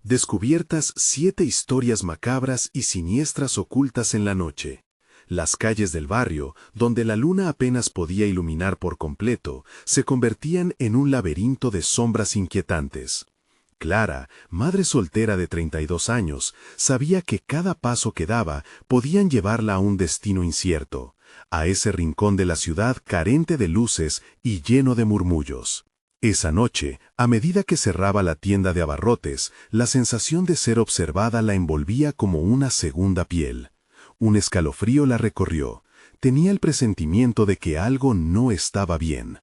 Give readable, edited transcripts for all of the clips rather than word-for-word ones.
Descubiertas 7 historias macabras y siniestras ocultas en la noche. Las calles del barrio, donde la luna apenas podía iluminar por completo, se convertían en un laberinto de sombras inquietantes. Clara, madre soltera de 32 años, sabía que cada paso que daba podían llevarla a un destino incierto, a ese rincón de la ciudad carente de luces y lleno de murmullos. Esa noche, a medida que cerraba la tienda de abarrotes, la sensación de ser observada la envolvía como una segunda piel. Un escalofrío la recorrió. Tenía el presentimiento de que algo no estaba bien.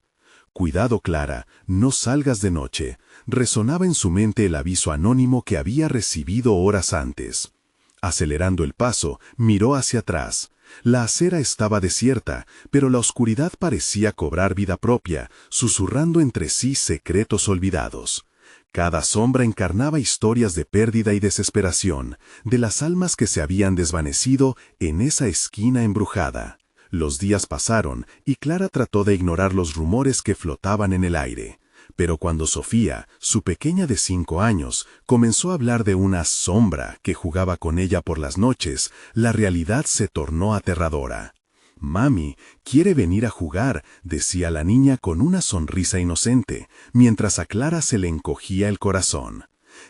«Cuidado, Clara, no salgas de noche», resonaba en su mente el aviso anónimo que había recibido horas antes. Acelerando el paso, miró hacia atrás. La acera estaba desierta, pero la oscuridad parecía cobrar vida propia, susurrando entre sí secretos olvidados. Cada sombra encarnaba historias de pérdida y desesperación, de las almas que se habían desvanecido en esa esquina embrujada. Los días pasaron y Clara trató de ignorar los rumores que flotaban en el aire. Pero cuando Sofía, su pequeña de 5 años, comenzó a hablar de una sombra que jugaba con ella por las noches, la realidad se tornó aterradora. «Mami, quiere venir a jugar», decía la niña con una sonrisa inocente, mientras a Clara se le encogía el corazón.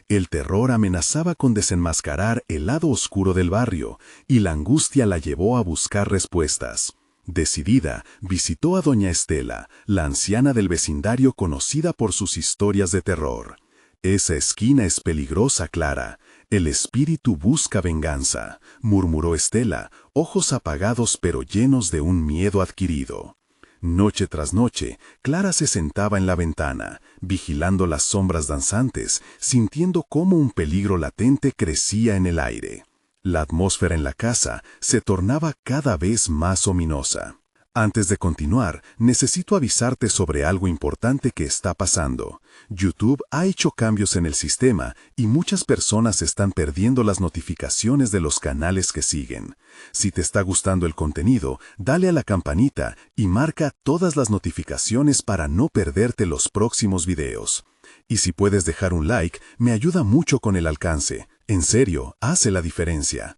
El terror amenazaba con desenmascarar el lado oscuro del barrio, y la angustia la llevó a buscar respuestas. Decidida, visitó a doña Estela, la anciana del vecindario conocida por sus historias de terror. «Esa esquina es peligrosa, Clara. El espíritu busca venganza», murmuró Estela, ojos apagados pero llenos de un miedo adquirido. Noche tras noche, Clara se sentaba en la ventana, vigilando las sombras danzantes, sintiendo cómo un peligro latente crecía en el aire. La atmósfera en la casa se tornaba cada vez más ominosa. «Antes de continuar, necesito avisarte sobre algo importante que está pasando. YouTube ha hecho cambios en el sistema y muchas personas están perdiendo las notificaciones de los canales que siguen. Si te está gustando el contenido, dale a la campanita y marca todas las notificaciones para no perderte los próximos videos. Y si puedes dejar un like, me ayuda mucho con el alcance. En serio, hace la diferencia.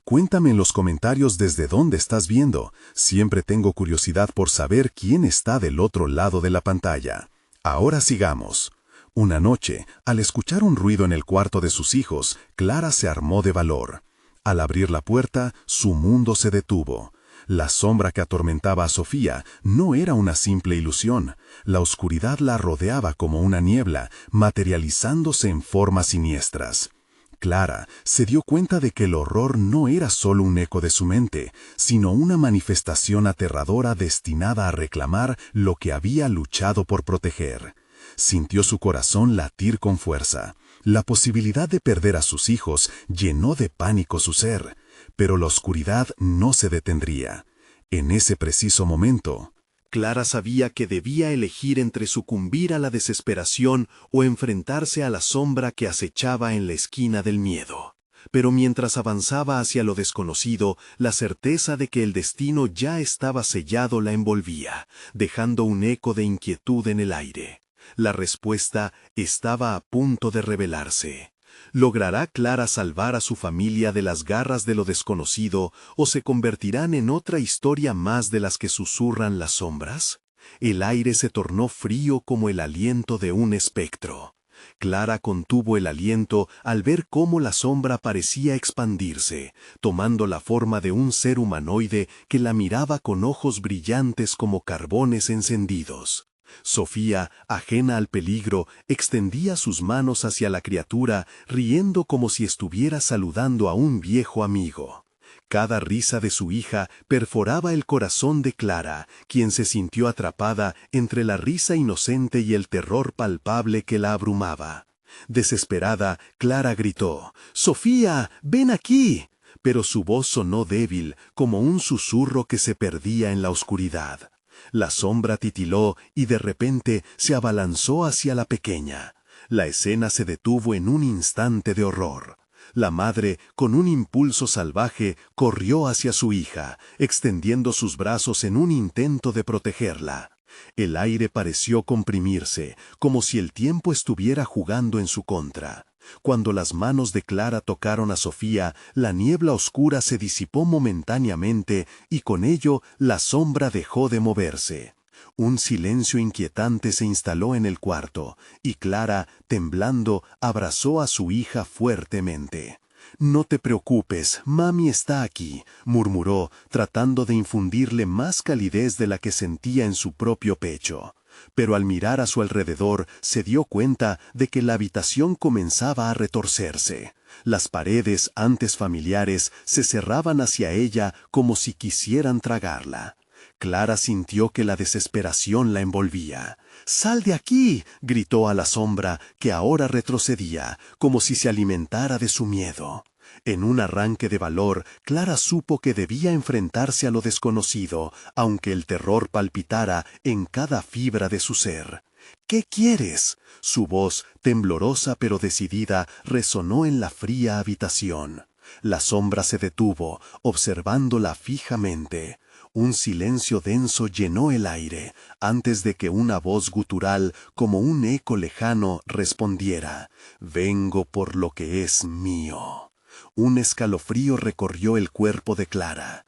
Cuéntame en los comentarios desde dónde estás viendo. Siempre tengo curiosidad por saber quién está del otro lado de la pantalla. Ahora sigamos». Una noche, al escuchar un ruido en el cuarto de sus hijos, Clara se armó de valor. Al abrir la puerta, su mundo se detuvo. La sombra que atormentaba a Sofía no era una simple ilusión. La oscuridad la rodeaba como una niebla, materializándose en formas siniestras. Clara se dio cuenta de que el horror no era solo un eco de su mente, sino una manifestación aterradora destinada a reclamar lo que había luchado por proteger. Sintió su corazón latir con fuerza. La posibilidad de perder a sus hijos llenó de pánico su ser, pero la oscuridad no se detendría. En ese preciso momento, Clara sabía que debía elegir entre sucumbir a la desesperación o enfrentarse a la sombra que acechaba en la esquina del miedo. Pero mientras avanzaba hacia lo desconocido, la certeza de que el destino ya estaba sellado la envolvía, dejando un eco de inquietud en el aire. La respuesta estaba a punto de revelarse. ¿Logrará Clara salvar a su familia de las garras de lo desconocido o se convertirán en otra historia más de las que susurran las sombras? El aire se tornó frío como el aliento de un espectro. Clara contuvo el aliento al ver cómo la sombra parecía expandirse, tomando la forma de un ser humanoide que la miraba con ojos brillantes como carbones encendidos. Sofía, ajena al peligro, extendía sus manos hacia la criatura, riendo como si estuviera saludando a un viejo amigo. Cada risa de su hija perforaba el corazón de Clara, quien se sintió atrapada entre la risa inocente y el terror palpable que la abrumaba. Desesperada, Clara gritó: «¡Sofía, ven aquí!», pero su voz sonó débil, como un susurro que se perdía en la oscuridad. La sombra titiló y de repente se abalanzó hacia la pequeña. La escena se detuvo en un instante de horror. La madre, con un impulso salvaje, corrió hacia su hija, extendiendo sus brazos en un intento de protegerla. El aire pareció comprimirse, como si el tiempo estuviera jugando en su contra. Cuando las manos de Clara tocaron a Sofía, la niebla oscura se disipó momentáneamente y con ello la sombra dejó de moverse. Un silencio inquietante se instaló en el cuarto, y Clara, temblando, abrazó a su hija fuertemente. «No te preocupes, mami está aquí», murmuró, tratando de infundirle más calidez de la que sentía en su propio pecho. Pero al mirar a su alrededor se dio cuenta de que la habitación comenzaba a retorcerse. Las paredes, antes familiares, se cerraban hacia ella como si quisieran tragarla. Clara sintió que la desesperación la envolvía. «¡Sal de aquí!», gritó a la sombra, que ahora retrocedía, como si se alimentara de su miedo. En un arranque de valor, Clara supo que debía enfrentarse a lo desconocido, aunque el terror palpitara en cada fibra de su ser. «¿Qué quieres?». Su voz, temblorosa pero decidida, resonó en la fría habitación. La sombra se detuvo, observándola fijamente. Un silencio denso llenó el aire, antes de que una voz gutural, como un eco lejano, respondiera: «Vengo por lo que es mío». Un escalofrío recorrió el cuerpo de Clara.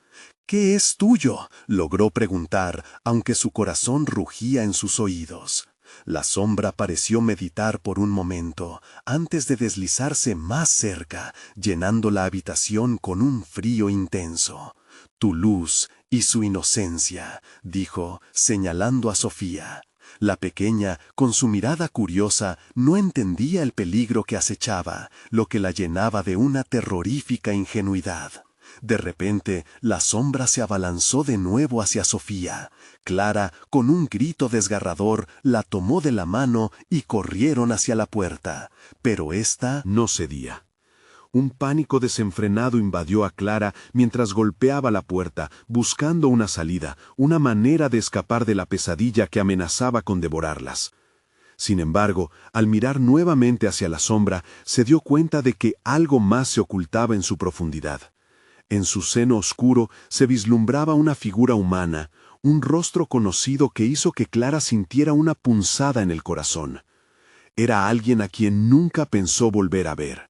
«¿Qué es tuyo?», logró preguntar, aunque su corazón rugía en sus oídos. La sombra pareció meditar por un momento, antes de deslizarse más cerca, llenando la habitación con un frío intenso. «Tu luz y su inocencia», dijo, señalando a Sofía. La pequeña, con su mirada curiosa, no entendía el peligro que acechaba, lo que la llenaba de una terrorífica ingenuidad. De repente, la sombra se abalanzó de nuevo hacia Sofía. Clara, con un grito desgarrador, la tomó de la mano y corrieron hacia la puerta. Pero ésta no cedía. Un pánico desenfrenado invadió a Clara mientras golpeaba la puerta, buscando una salida, una manera de escapar de la pesadilla que amenazaba con devorarlas. Sin embargo, al mirar nuevamente hacia la sombra, se dio cuenta de que algo más se ocultaba en su profundidad. En su seno oscuro se vislumbraba una figura humana, un rostro conocido que hizo que Clara sintiera una punzada en el corazón. Era alguien a quien nunca pensó volver a ver.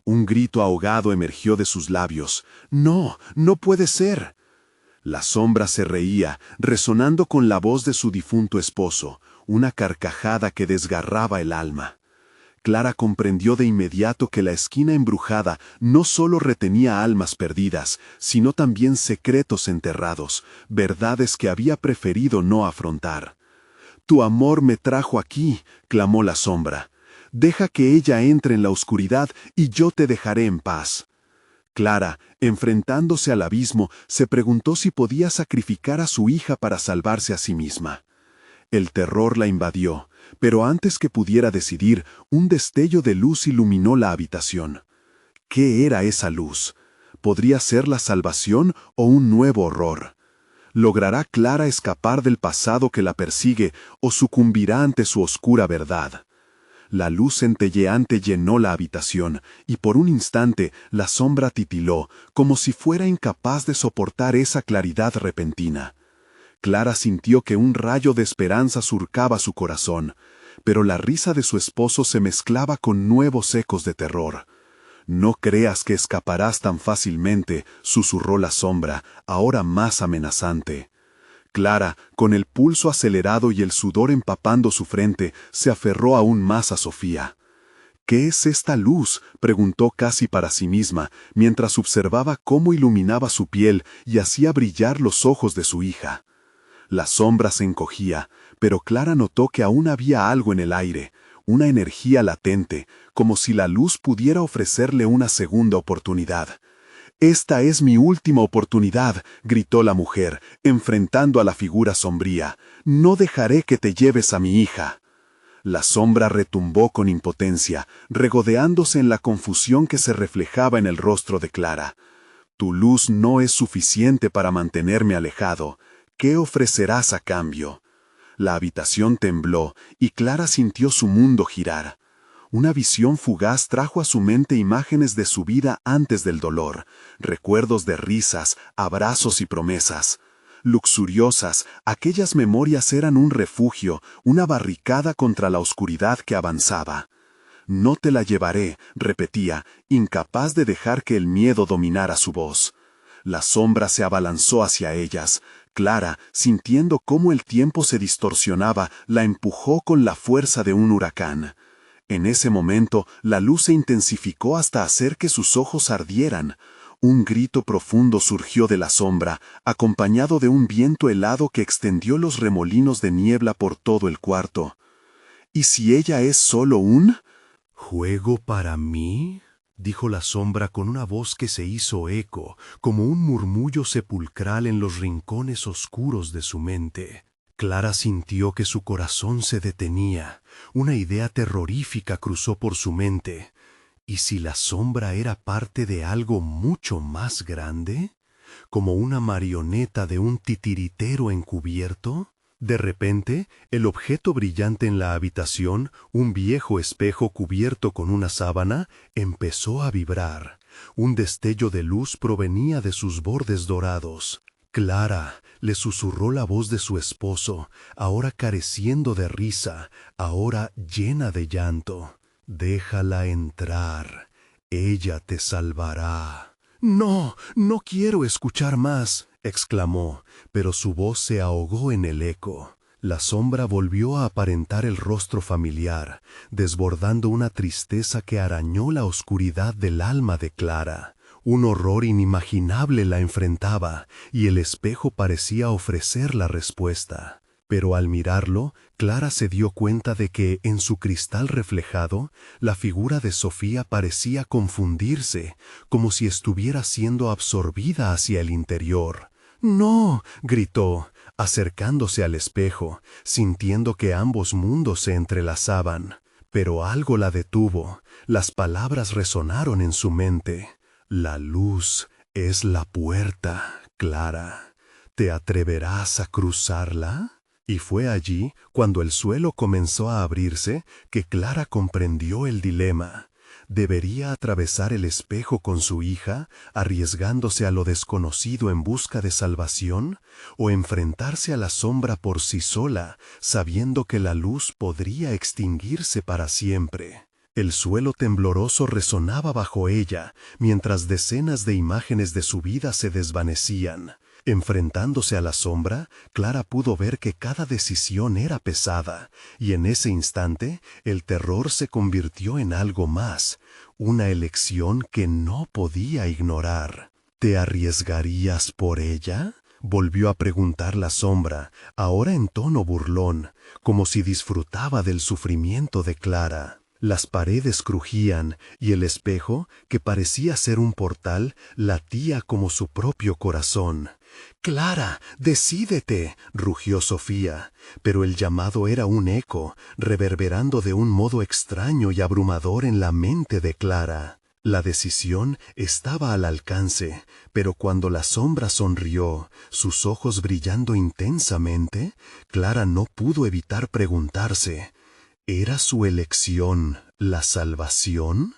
Un grito ahogado emergió de sus labios. «¡No, no puede ser!». La sombra se reía, resonando con la voz de su difunto esposo, una carcajada que desgarraba el alma. Clara comprendió de inmediato que la esquina embrujada no solo retenía almas perdidas, sino también secretos enterrados, verdades que había preferido no afrontar. «Tu amor me trajo aquí», clamó la sombra. «Deja que ella entre en la oscuridad y yo te dejaré en paz». Clara, enfrentándose al abismo, se preguntó si podía sacrificar a su hija para salvarse a sí misma. El terror la invadió, pero antes que pudiera decidir, un destello de luz iluminó la habitación. ¿Qué era esa luz? ¿Podría ser la salvación o un nuevo horror? ¿Logrará Clara escapar del pasado que la persigue o sucumbirá ante su oscura verdad? La luz centelleante llenó la habitación, y por un instante la sombra titiló, como si fuera incapaz de soportar esa claridad repentina. Clara sintió que un rayo de esperanza surcaba su corazón, pero la risa de su esposo se mezclaba con nuevos ecos de terror. «No creas que escaparás tan fácilmente», susurró la sombra, ahora más amenazante. Clara, con el pulso acelerado y el sudor empapando su frente, se aferró aún más a Sofía. «¿Qué es esta luz?», preguntó casi para sí misma, mientras observaba cómo iluminaba su piel y hacía brillar los ojos de su hija. La sombra se encogía, pero Clara notó que aún había algo en el aire, una energía latente, como si la luz pudiera ofrecerle una segunda oportunidad. «Esta es mi última oportunidad», gritó la mujer, enfrentando a la figura sombría. «No dejaré que te lleves a mi hija». La sombra retumbó con impotencia, regodeándose en la confusión que se reflejaba en el rostro de Clara. «Tu luz no es suficiente para mantenerme alejado. ¿Qué ofrecerás a cambio?». La habitación tembló y Clara sintió su mundo girar. Una visión fugaz trajo a su mente imágenes de su vida antes del dolor, recuerdos de risas, abrazos y promesas. Luxuriosas, aquellas memorias eran un refugio, una barricada contra la oscuridad que avanzaba. No te la llevaré, repetía, incapaz de dejar que el miedo dominara su voz. La sombra se abalanzó hacia ellas. Clara, sintiendo cómo el tiempo se distorsionaba, la empujó con la fuerza de un huracán. En ese momento, la luz se intensificó hasta hacer que sus ojos ardieran. Un grito profundo surgió de la sombra, acompañado de un viento helado que extendió los remolinos de niebla por todo el cuarto. ¿Y si ella es solo un ¿Juego para mí? Dijo la sombra con una voz que se hizo eco, como un murmullo sepulcral en los rincones oscuros de su mente. Clara sintió que su corazón se detenía. Una idea terrorífica cruzó por su mente. ¿Y si la sombra era parte de algo mucho más grande? ¿Como una marioneta de un titiritero encubierto? De repente, el objeto brillante en la habitación, un viejo espejo cubierto con una sábana, empezó a vibrar. Un destello de luz provenía de sus bordes dorados. Clara, le susurró la voz de su esposo, ahora careciendo de risa, ahora llena de llanto. Déjala entrar. Ella te salvará. No, no quiero escuchar más, exclamó, pero su voz se ahogó en el eco. La sombra volvió a aparentar el rostro familiar, desbordando una tristeza que arañó la oscuridad del alma de Clara. Un horror inimaginable la enfrentaba, y el espejo parecía ofrecer la respuesta. Pero al mirarlo, Clara se dio cuenta de que, en su cristal reflejado, la figura de Sofía parecía confundirse, como si estuviera siendo absorbida hacia el interior. «¡No!», gritó, acercándose al espejo, sintiendo que ambos mundos se entrelazaban. Pero algo la detuvo. Las palabras resonaron en su mente. «La luz es la puerta, Clara. ¿Te atreverás a cruzarla?». Y fue allí, cuando el suelo comenzó a abrirse, que Clara comprendió el dilema. ¿Debería atravesar el espejo con su hija, arriesgándose a lo desconocido en busca de salvación, o enfrentarse a la sombra por sí sola, sabiendo que la luz podría extinguirse para siempre? El suelo tembloroso resonaba bajo ella, mientras decenas de imágenes de su vida se desvanecían. Enfrentándose a la sombra, Clara pudo ver que cada decisión era pesada, y en ese instante el terror se convirtió en algo más, una elección que no podía ignorar. ¿Te arriesgarías por ella?, volvió a preguntar la sombra, ahora en tono burlón, como si disfrutaba del sufrimiento de Clara. Las paredes crujían, y el espejo, que parecía ser un portal, latía como su propio corazón. «Clara, decídete», rugió Sofía, pero el llamado era un eco, reverberando de un modo extraño y abrumador en la mente de Clara. La decisión estaba al alcance, pero cuando la sombra sonrió, sus ojos brillando intensamente, Clara no pudo evitar preguntarse, ¿era su elección la salvación?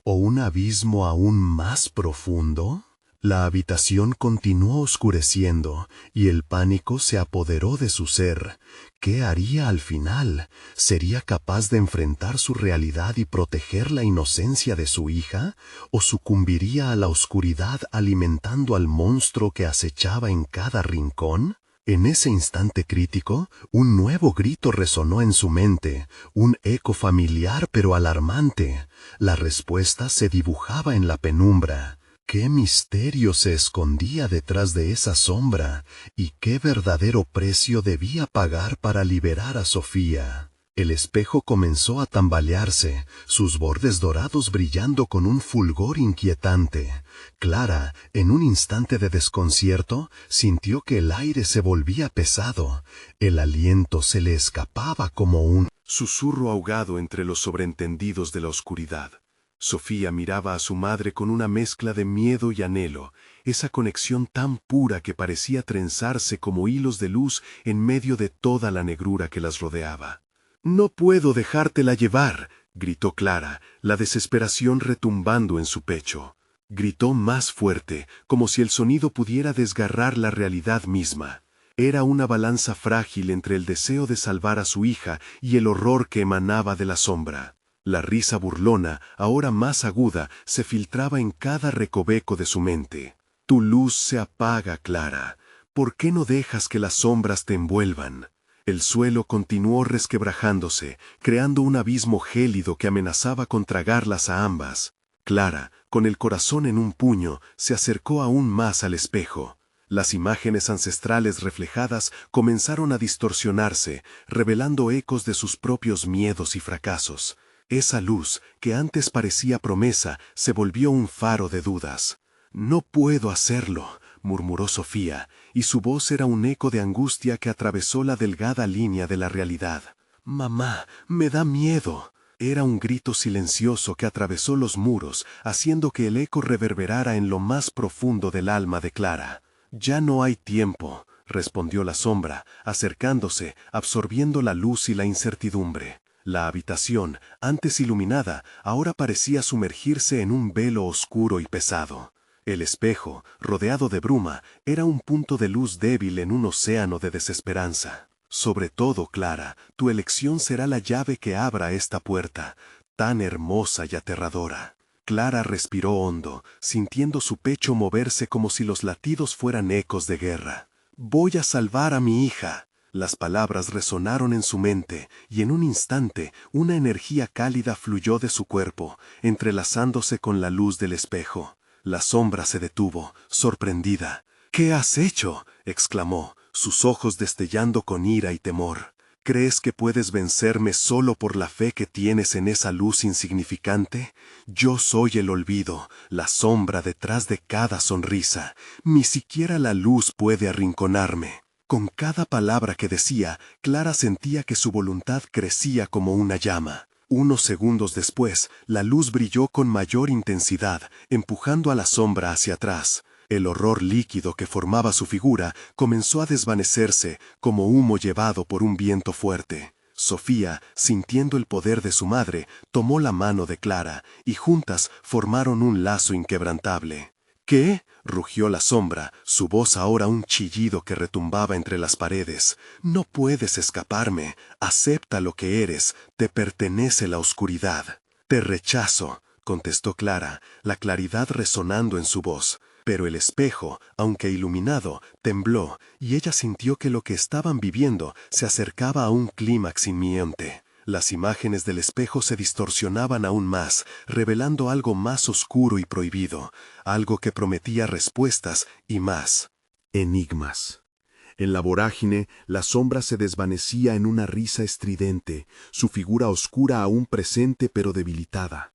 ¿O un abismo aún más profundo? La habitación continuó oscureciendo, y el pánico se apoderó de su ser. ¿Qué haría al final? ¿Sería capaz de enfrentar su realidad y proteger la inocencia de su hija? ¿O sucumbiría a la oscuridad alimentando al monstruo que acechaba en cada rincón? En ese instante crítico, un nuevo grito resonó en su mente, un eco familiar pero alarmante. La respuesta se dibujaba en la penumbra. ¿Qué misterio se escondía detrás de esa sombra? ¿Y qué verdadero precio debía pagar para liberar a Sofía? El espejo comenzó a tambalearse, sus bordes dorados brillando con un fulgor inquietante. Clara, en un instante de desconcierto, sintió que el aire se volvía pesado. El aliento se le escapaba como un susurro ahogado entre los sobreentendidos de la oscuridad. Sofía miraba a su madre con una mezcla de miedo y anhelo, esa conexión tan pura que parecía trenzarse como hilos de luz en medio de toda la negrura que las rodeaba. «No puedo dejártela llevar», gritó Clara, la desesperación retumbando en su pecho. Gritó más fuerte, como si el sonido pudiera desgarrar la realidad misma. Era una balanza frágil entre el deseo de salvar a su hija y el horror que emanaba de la sombra. La risa burlona, ahora más aguda, se filtraba en cada recoveco de su mente. Tu luz se apaga, Clara. ¿Por qué no dejas que las sombras te envuelvan? El suelo continuó resquebrajándose, creando un abismo gélido que amenazaba con tragarlas a ambas. Clara, con el corazón en un puño, se acercó aún más al espejo. Las imágenes ancestrales reflejadas comenzaron a distorsionarse, revelando ecos de sus propios miedos y fracasos. Esa luz, que antes parecía promesa, se volvió un faro de dudas. «No puedo hacerlo», murmuró Sofía, y su voz era un eco de angustia que atravesó la delgada línea de la realidad. «Mamá, me da miedo». Era un grito silencioso que atravesó los muros, haciendo que el eco reverberara en lo más profundo del alma de Clara. «Ya no hay tiempo», respondió la sombra, acercándose, absorbiendo la luz y la incertidumbre. La habitación, antes iluminada, ahora parecía sumergirse en un velo oscuro y pesado. El espejo, rodeado de bruma, era un punto de luz débil en un océano de desesperanza. Sobre todo, Clara, tu elección será la llave que abra esta puerta, tan hermosa y aterradora. Clara respiró hondo, sintiendo su pecho moverse como si los latidos fueran ecos de guerra. «Voy a salvar a mi hija». Las palabras resonaron en su mente, y en un instante una energía cálida fluyó de su cuerpo, entrelazándose con la luz del espejo. La sombra se detuvo, sorprendida. «¿Qué has hecho?», exclamó, sus ojos destellando con ira y temor. «¿Crees que puedes vencerme solo por la fe que tienes en esa luz insignificante? Yo soy el olvido, la sombra detrás de cada sonrisa. Ni siquiera la luz puede arrinconarme». Con cada palabra que decía, Clara sentía que su voluntad crecía como una llama. Unos segundos después, la luz brilló con mayor intensidad, empujando a la sombra hacia atrás. El horror líquido que formaba su figura comenzó a desvanecerse como humo llevado por un viento fuerte. Sofía, sintiendo el poder de su madre, tomó la mano de Clara y juntas formaron un lazo inquebrantable. «¿Qué?», rugió la sombra, su voz ahora un chillido que retumbaba entre las paredes. «No puedes escaparme, acepta lo que eres, te pertenece la oscuridad». «Te rechazo», contestó Clara, la claridad resonando en su voz. Pero el espejo, aunque iluminado, tembló, y ella sintió que lo que estaban viviendo se acercaba a un clímax inminente. Las imágenes del espejo se distorsionaban aún más, revelando algo más oscuro y prohibido, algo que prometía respuestas y más. Enigmas. En la vorágine, la sombra se desvanecía en una risa estridente, su figura oscura aún presente pero debilitada.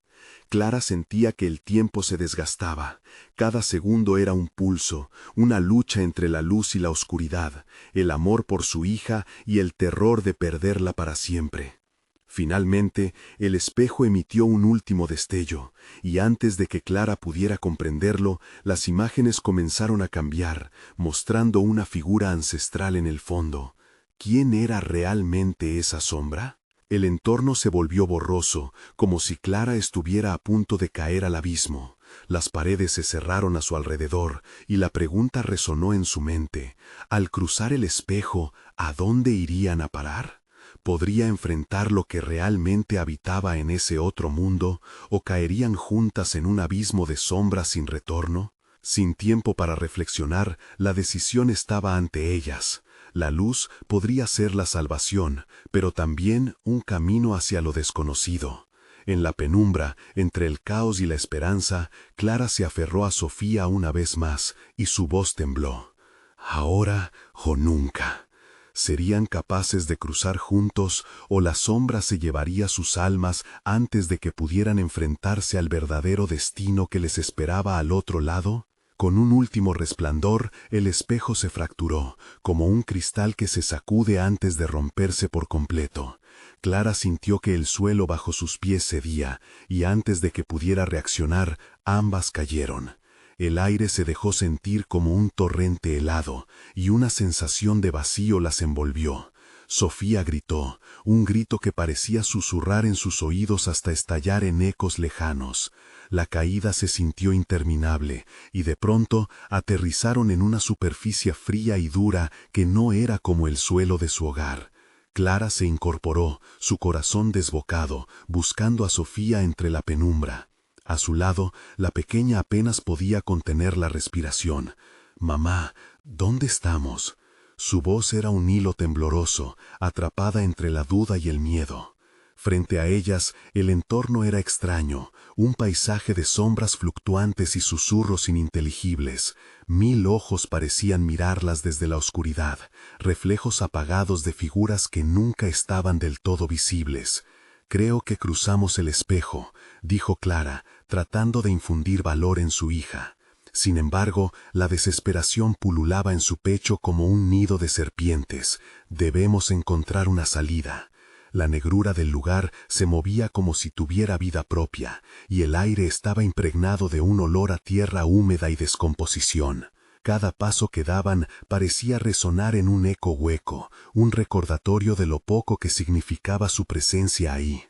Clara sentía que el tiempo se desgastaba. Cada segundo era un pulso, una lucha entre la luz y la oscuridad, el amor por su hija y el terror de perderla para siempre. Finalmente, el espejo emitió un último destello, y antes de que Clara pudiera comprenderlo, las imágenes comenzaron a cambiar, mostrando una figura ancestral en el fondo. ¿Quién era realmente esa sombra? El entorno se volvió borroso, como si Clara estuviera a punto de caer al abismo. Las paredes se cerraron a su alrededor, y la pregunta resonó en su mente. Al cruzar el espejo, ¿a dónde irían a parar? ¿Podría enfrentar lo que realmente habitaba en ese otro mundo, o caerían juntas en un abismo de sombras sin retorno? Sin tiempo para reflexionar, la decisión estaba ante ellas. La luz podría ser la salvación, pero también un camino hacia lo desconocido. En la penumbra, entre el caos y la esperanza, Clara se aferró a Sofía una vez más, y su voz tembló. «Ahora o nunca». ¿Serían capaces de cruzar juntos o la sombra se llevaría sus almas antes de que pudieran enfrentarse al verdadero destino que les esperaba al otro lado? Con un último resplandor, el espejo se fracturó, como un cristal que se sacude antes de romperse por completo. Clara sintió que el suelo bajo sus pies cedía, y antes de que pudiera reaccionar, ambas cayeron. El aire se dejó sentir como un torrente helado, y una sensación de vacío las envolvió. Sofía gritó, un grito que parecía susurrar en sus oídos hasta estallar en ecos lejanos. La caída se sintió interminable, y de pronto aterrizaron en una superficie fría y dura que no era como el suelo de su hogar. Clara se incorporó, su corazón desbocado, buscando a Sofía entre la penumbra. A su lado, la pequeña apenas podía contener la respiración. «Mamá, ¿dónde estamos?» Su voz era un hilo tembloroso, atrapada entre la duda y el miedo. Frente a ellas, el entorno era extraño, un paisaje de sombras fluctuantes y susurros ininteligibles. 1000 ojos parecían mirarlas desde la oscuridad, reflejos apagados de figuras que nunca estaban del todo visibles. «Creo que cruzamos el espejo», dijo Clara, tratando de infundir valor en su hija. Sin embargo, la desesperación pululaba en su pecho como un nido de serpientes. «Debemos encontrar una salida». La negrura del lugar se movía como si tuviera vida propia, y el aire estaba impregnado de un olor a tierra húmeda y descomposición. Cada paso que daban parecía resonar en un eco hueco, un recordatorio de lo poco que significaba su presencia ahí.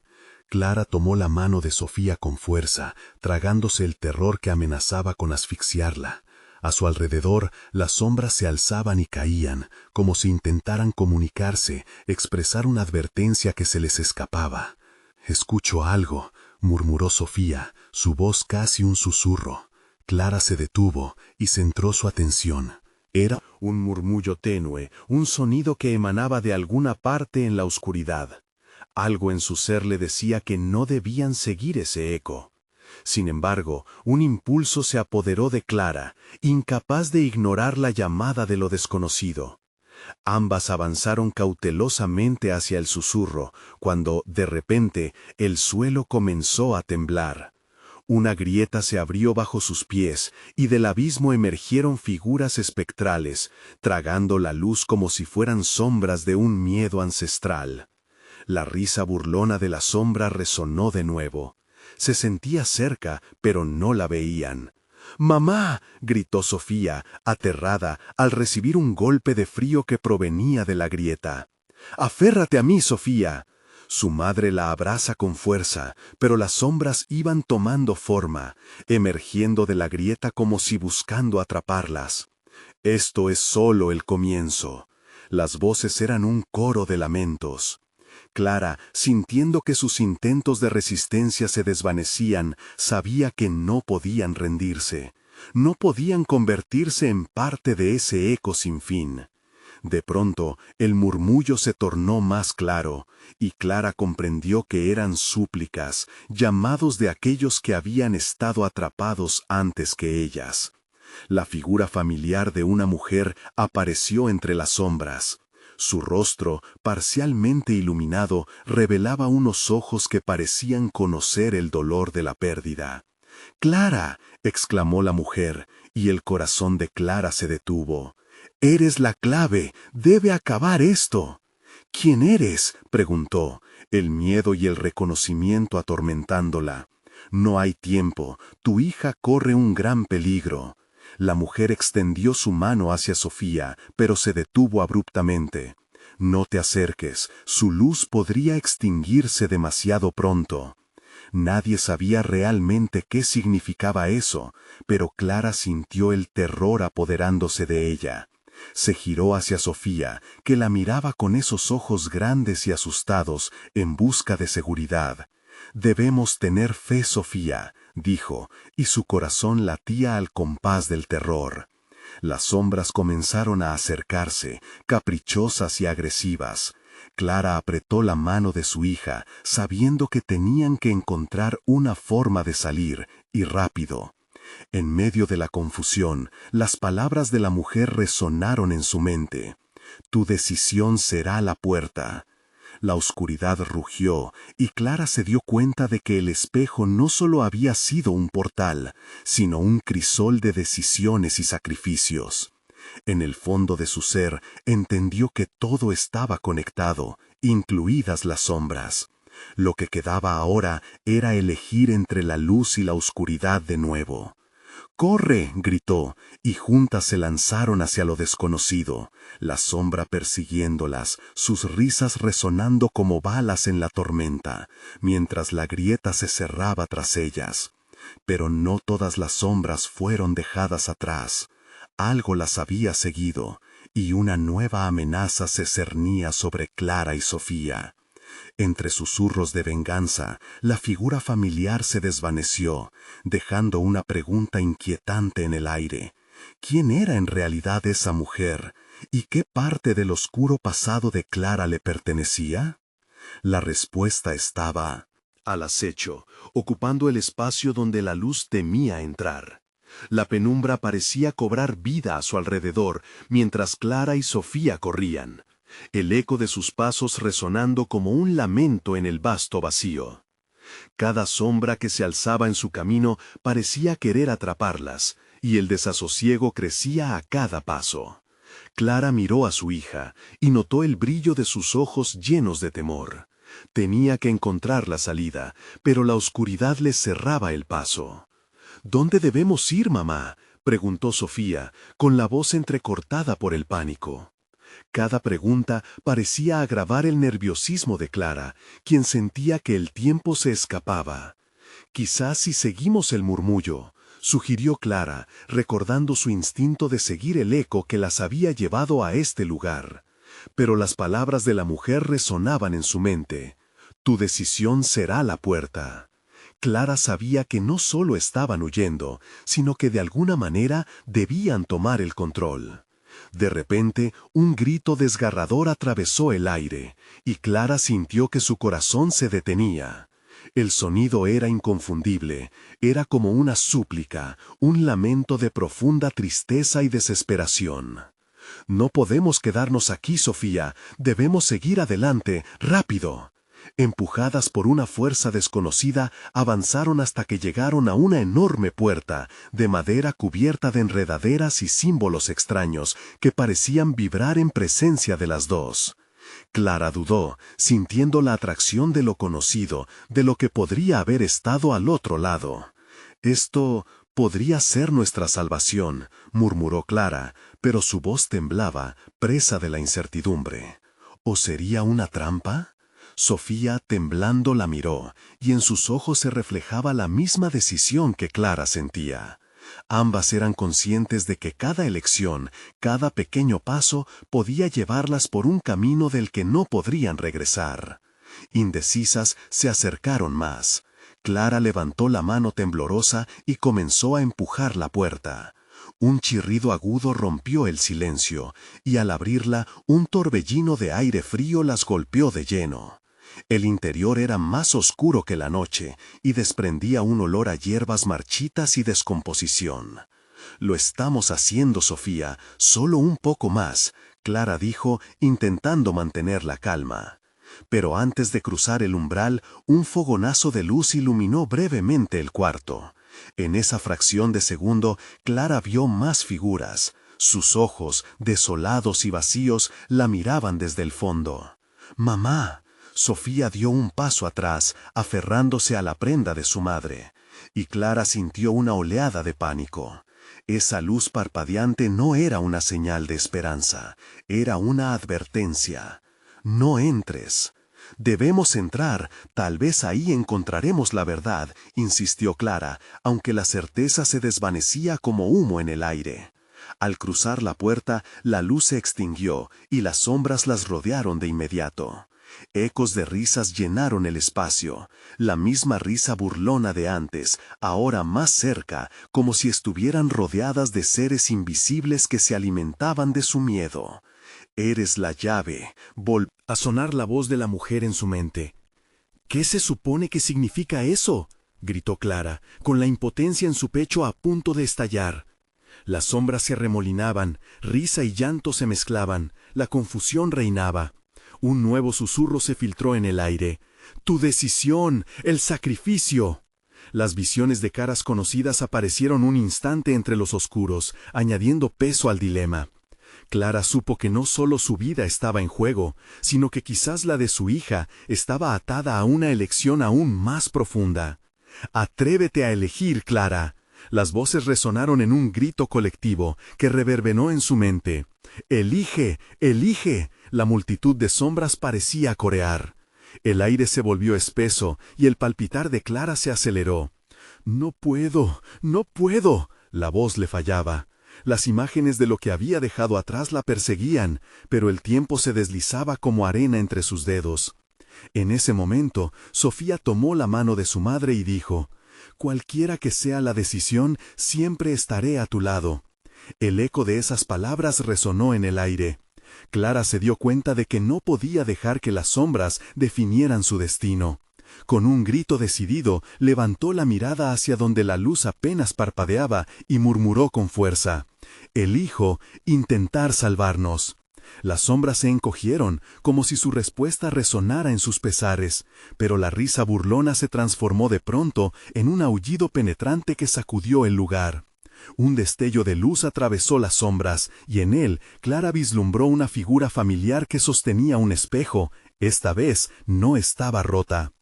Clara tomó la mano de Sofía con fuerza, tragándose el terror que amenazaba con asfixiarla. A su alrededor, las sombras se alzaban y caían, como si intentaran comunicarse, expresar una advertencia que se les escapaba. «Escucho algo», murmuró Sofía, su voz casi un susurro. Clara se detuvo y centró su atención. Era un murmullo tenue, un sonido que emanaba de alguna parte en la oscuridad. Algo en su ser le decía que no debían seguir ese eco. Sin embargo, un impulso se apoderó de Clara, incapaz de ignorar la llamada de lo desconocido. Ambas avanzaron cautelosamente hacia el susurro, cuando, de repente, el suelo comenzó a temblar. Una grieta se abrió bajo sus pies, y del abismo emergieron figuras espectrales, tragando la luz como si fueran sombras de un miedo ancestral. La risa burlona de la sombra resonó de nuevo. Se sentía cerca, pero no la veían. «¡Mamá!», gritó Sofía, aterrada al recibir un golpe de frío que provenía de la grieta. «¡Aférrate a mí, Sofía!». Su madre la abraza con fuerza, pero las sombras iban tomando forma, emergiendo de la grieta como si buscando atraparlas. Esto es solo el comienzo. Las voces eran un coro de lamentos. Clara, sintiendo que sus intentos de resistencia se desvanecían, sabía que no podían rendirse. No podían convertirse en parte de ese eco sin fin. De pronto, el murmullo se tornó más claro, y Clara comprendió que eran súplicas, llamados de aquellos que habían estado atrapados antes que ellas. La figura familiar de una mujer apareció entre las sombras. Su rostro, parcialmente iluminado, revelaba unos ojos que parecían conocer el dolor de la pérdida. «¡Clara!», exclamó la mujer, y el corazón de Clara se detuvo. «Eres la clave, debe acabar esto». «¿Quién eres?», preguntó, el miedo y el reconocimiento atormentándola. «No hay tiempo, tu hija corre un gran peligro». La mujer extendió su mano hacia Sofía, pero se detuvo abruptamente. «No te acerques, su luz podría extinguirse demasiado pronto». Nadie sabía realmente qué significaba eso, pero Clara sintió el terror apoderándose de ella. Se giró hacia Sofía, que la miraba con esos ojos grandes y asustados, en busca de seguridad. «Debemos tener fe, Sofía», dijo, y su corazón latía al compás del terror. Las sombras comenzaron a acercarse, caprichosas y agresivas. Clara apretó la mano de su hija, sabiendo que tenían que encontrar una forma de salir, y rápido. En medio de la confusión, las palabras de la mujer resonaron en su mente. «Tu decisión será la puerta». La oscuridad rugió, y Clara se dio cuenta de que el espejo no solo había sido un portal, sino un crisol de decisiones y sacrificios. En el fondo de su ser entendió que todo estaba conectado, incluidas las sombras. Lo que quedaba ahora era elegir entre la luz y la oscuridad de nuevo. «¡Corre!», gritó, y juntas se lanzaron hacia lo desconocido, la sombra persiguiéndolas, sus risas resonando como balas en la tormenta, mientras la grieta se cerraba tras ellas. Pero no todas las sombras fueron dejadas atrás. Algo las había seguido, y una nueva amenaza se cernía sobre Clara y Sofía. Entre susurros de venganza, la figura familiar se desvaneció, dejando una pregunta inquietante en el aire. ¿Quién era en realidad esa mujer? ¿Y qué parte del oscuro pasado de Clara le pertenecía? La respuesta estaba al acecho, ocupando el espacio donde la luz temía entrar. La penumbra parecía cobrar vida a su alrededor, mientras Clara y Sofía corrían, el eco de sus pasos resonando como un lamento en el vasto vacío. Cada sombra que se alzaba en su camino parecía querer atraparlas, y el desasosiego crecía a cada paso. Clara miró a su hija y notó el brillo de sus ojos llenos de temor. Tenía que encontrar la salida, pero la oscuridad les cerraba el paso. ¿Dónde debemos ir, mamá?, preguntó Sofía, con la voz entrecortada por el pánico. Cada pregunta parecía agravar el nerviosismo de Clara, quien sentía que el tiempo se escapaba. Quizás si seguimos el murmullo, sugirió Clara, recordando su instinto de seguir el eco que las había llevado a este lugar. Pero las palabras de la mujer resonaban en su mente. Tu decisión será la puerta. Clara sabía que no solo estaban huyendo, sino que de alguna manera debían tomar el control. De repente, un grito desgarrador atravesó el aire, y Clara sintió que su corazón se detenía. El sonido era inconfundible, era como una súplica, un lamento de profunda tristeza y desesperación. No podemos quedarnos aquí, Sofía, debemos seguir adelante, rápido. Empujadas por una fuerza desconocida, avanzaron hasta que llegaron a una enorme puerta, de madera cubierta de enredaderas y símbolos extraños, que parecían vibrar en presencia de las dos. Clara dudó, sintiendo la atracción de lo conocido, de lo que podría haber estado al otro lado. Esto podría ser nuestra salvación, murmuró Clara, pero su voz temblaba, presa de la incertidumbre. ¿O sería una trampa? Sofía, temblando, la miró, y en sus ojos se reflejaba la misma decisión que Clara sentía. Ambas eran conscientes de que cada elección, cada pequeño paso, podía llevarlas por un camino del que no podrían regresar. Indecisas, se acercaron más. Clara levantó la mano temblorosa y comenzó a empujar la puerta. Un chirrido agudo rompió el silencio, y al abrirla, un torbellino de aire frío las golpeó de lleno. El interior era más oscuro que la noche, y desprendía un olor a hierbas marchitas y descomposición. Lo estamos haciendo, Sofía, solo un poco más, Clara dijo, intentando mantener la calma. Pero antes de cruzar el umbral, un fogonazo de luz iluminó brevemente el cuarto. En esa fracción de segundo, Clara vio más figuras. Sus ojos, desolados y vacíos, la miraban desde el fondo. «¡Mamá!». Sofía dio un paso atrás, aferrándose a la prenda de su madre, y Clara sintió una oleada de pánico. Esa luz parpadeante no era una señal de esperanza, era una advertencia. «No entres». «Debemos entrar, tal vez ahí encontraremos la verdad», insistió Clara, aunque la certeza se desvanecía como humo en el aire. Al cruzar la puerta, la luz se extinguió, y las sombras las rodearon de inmediato. Ecos de risas llenaron el espacio, la misma risa burlona de antes, ahora más cerca, como si estuvieran rodeadas de seres invisibles que se alimentaban de su miedo. «Eres la llave», volvió a sonar la voz de la mujer en su mente. «¿Qué se supone que significa eso?», gritó Clara, con la impotencia en su pecho a punto de estallar. Las sombras se remolinaban, risa y llanto se mezclaban, la confusión reinaba. Un nuevo susurro se filtró en el aire. «Tu decisión, el sacrificio». Las visiones de caras conocidas aparecieron un instante entre los oscuros, añadiendo peso al dilema. Clara supo que no solo su vida estaba en juego, sino que quizás la de su hija estaba atada a una elección aún más profunda. «Atrévete a elegir, Clara». Las voces resonaron en un grito colectivo que reverberó en su mente. «Elige, elige». La multitud de sombras parecía corear. El aire se volvió espeso y el palpitar de Clara se aceleró. «No puedo, no puedo», la voz le fallaba. Las imágenes de lo que había dejado atrás la perseguían, pero el tiempo se deslizaba como arena entre sus dedos. En ese momento, Sofía tomó la mano de su madre y dijo: «Cualquiera que sea la decisión, siempre estaré a tu lado». El eco de esas palabras resonó en el aire. Clara se dio cuenta de que no podía dejar que las sombras definieran su destino. Con un grito decidido, levantó la mirada hacia donde la luz apenas parpadeaba y murmuró con fuerza: «Elijo intentar salvarnos». Las sombras se encogieron, como si su respuesta resonara en sus pesares, pero la risa burlona se transformó de pronto en un aullido penetrante que sacudió el lugar. Un destello de luz atravesó las sombras, y en él Clara vislumbró una figura familiar que sostenía un espejo. Esta vez no estaba rota.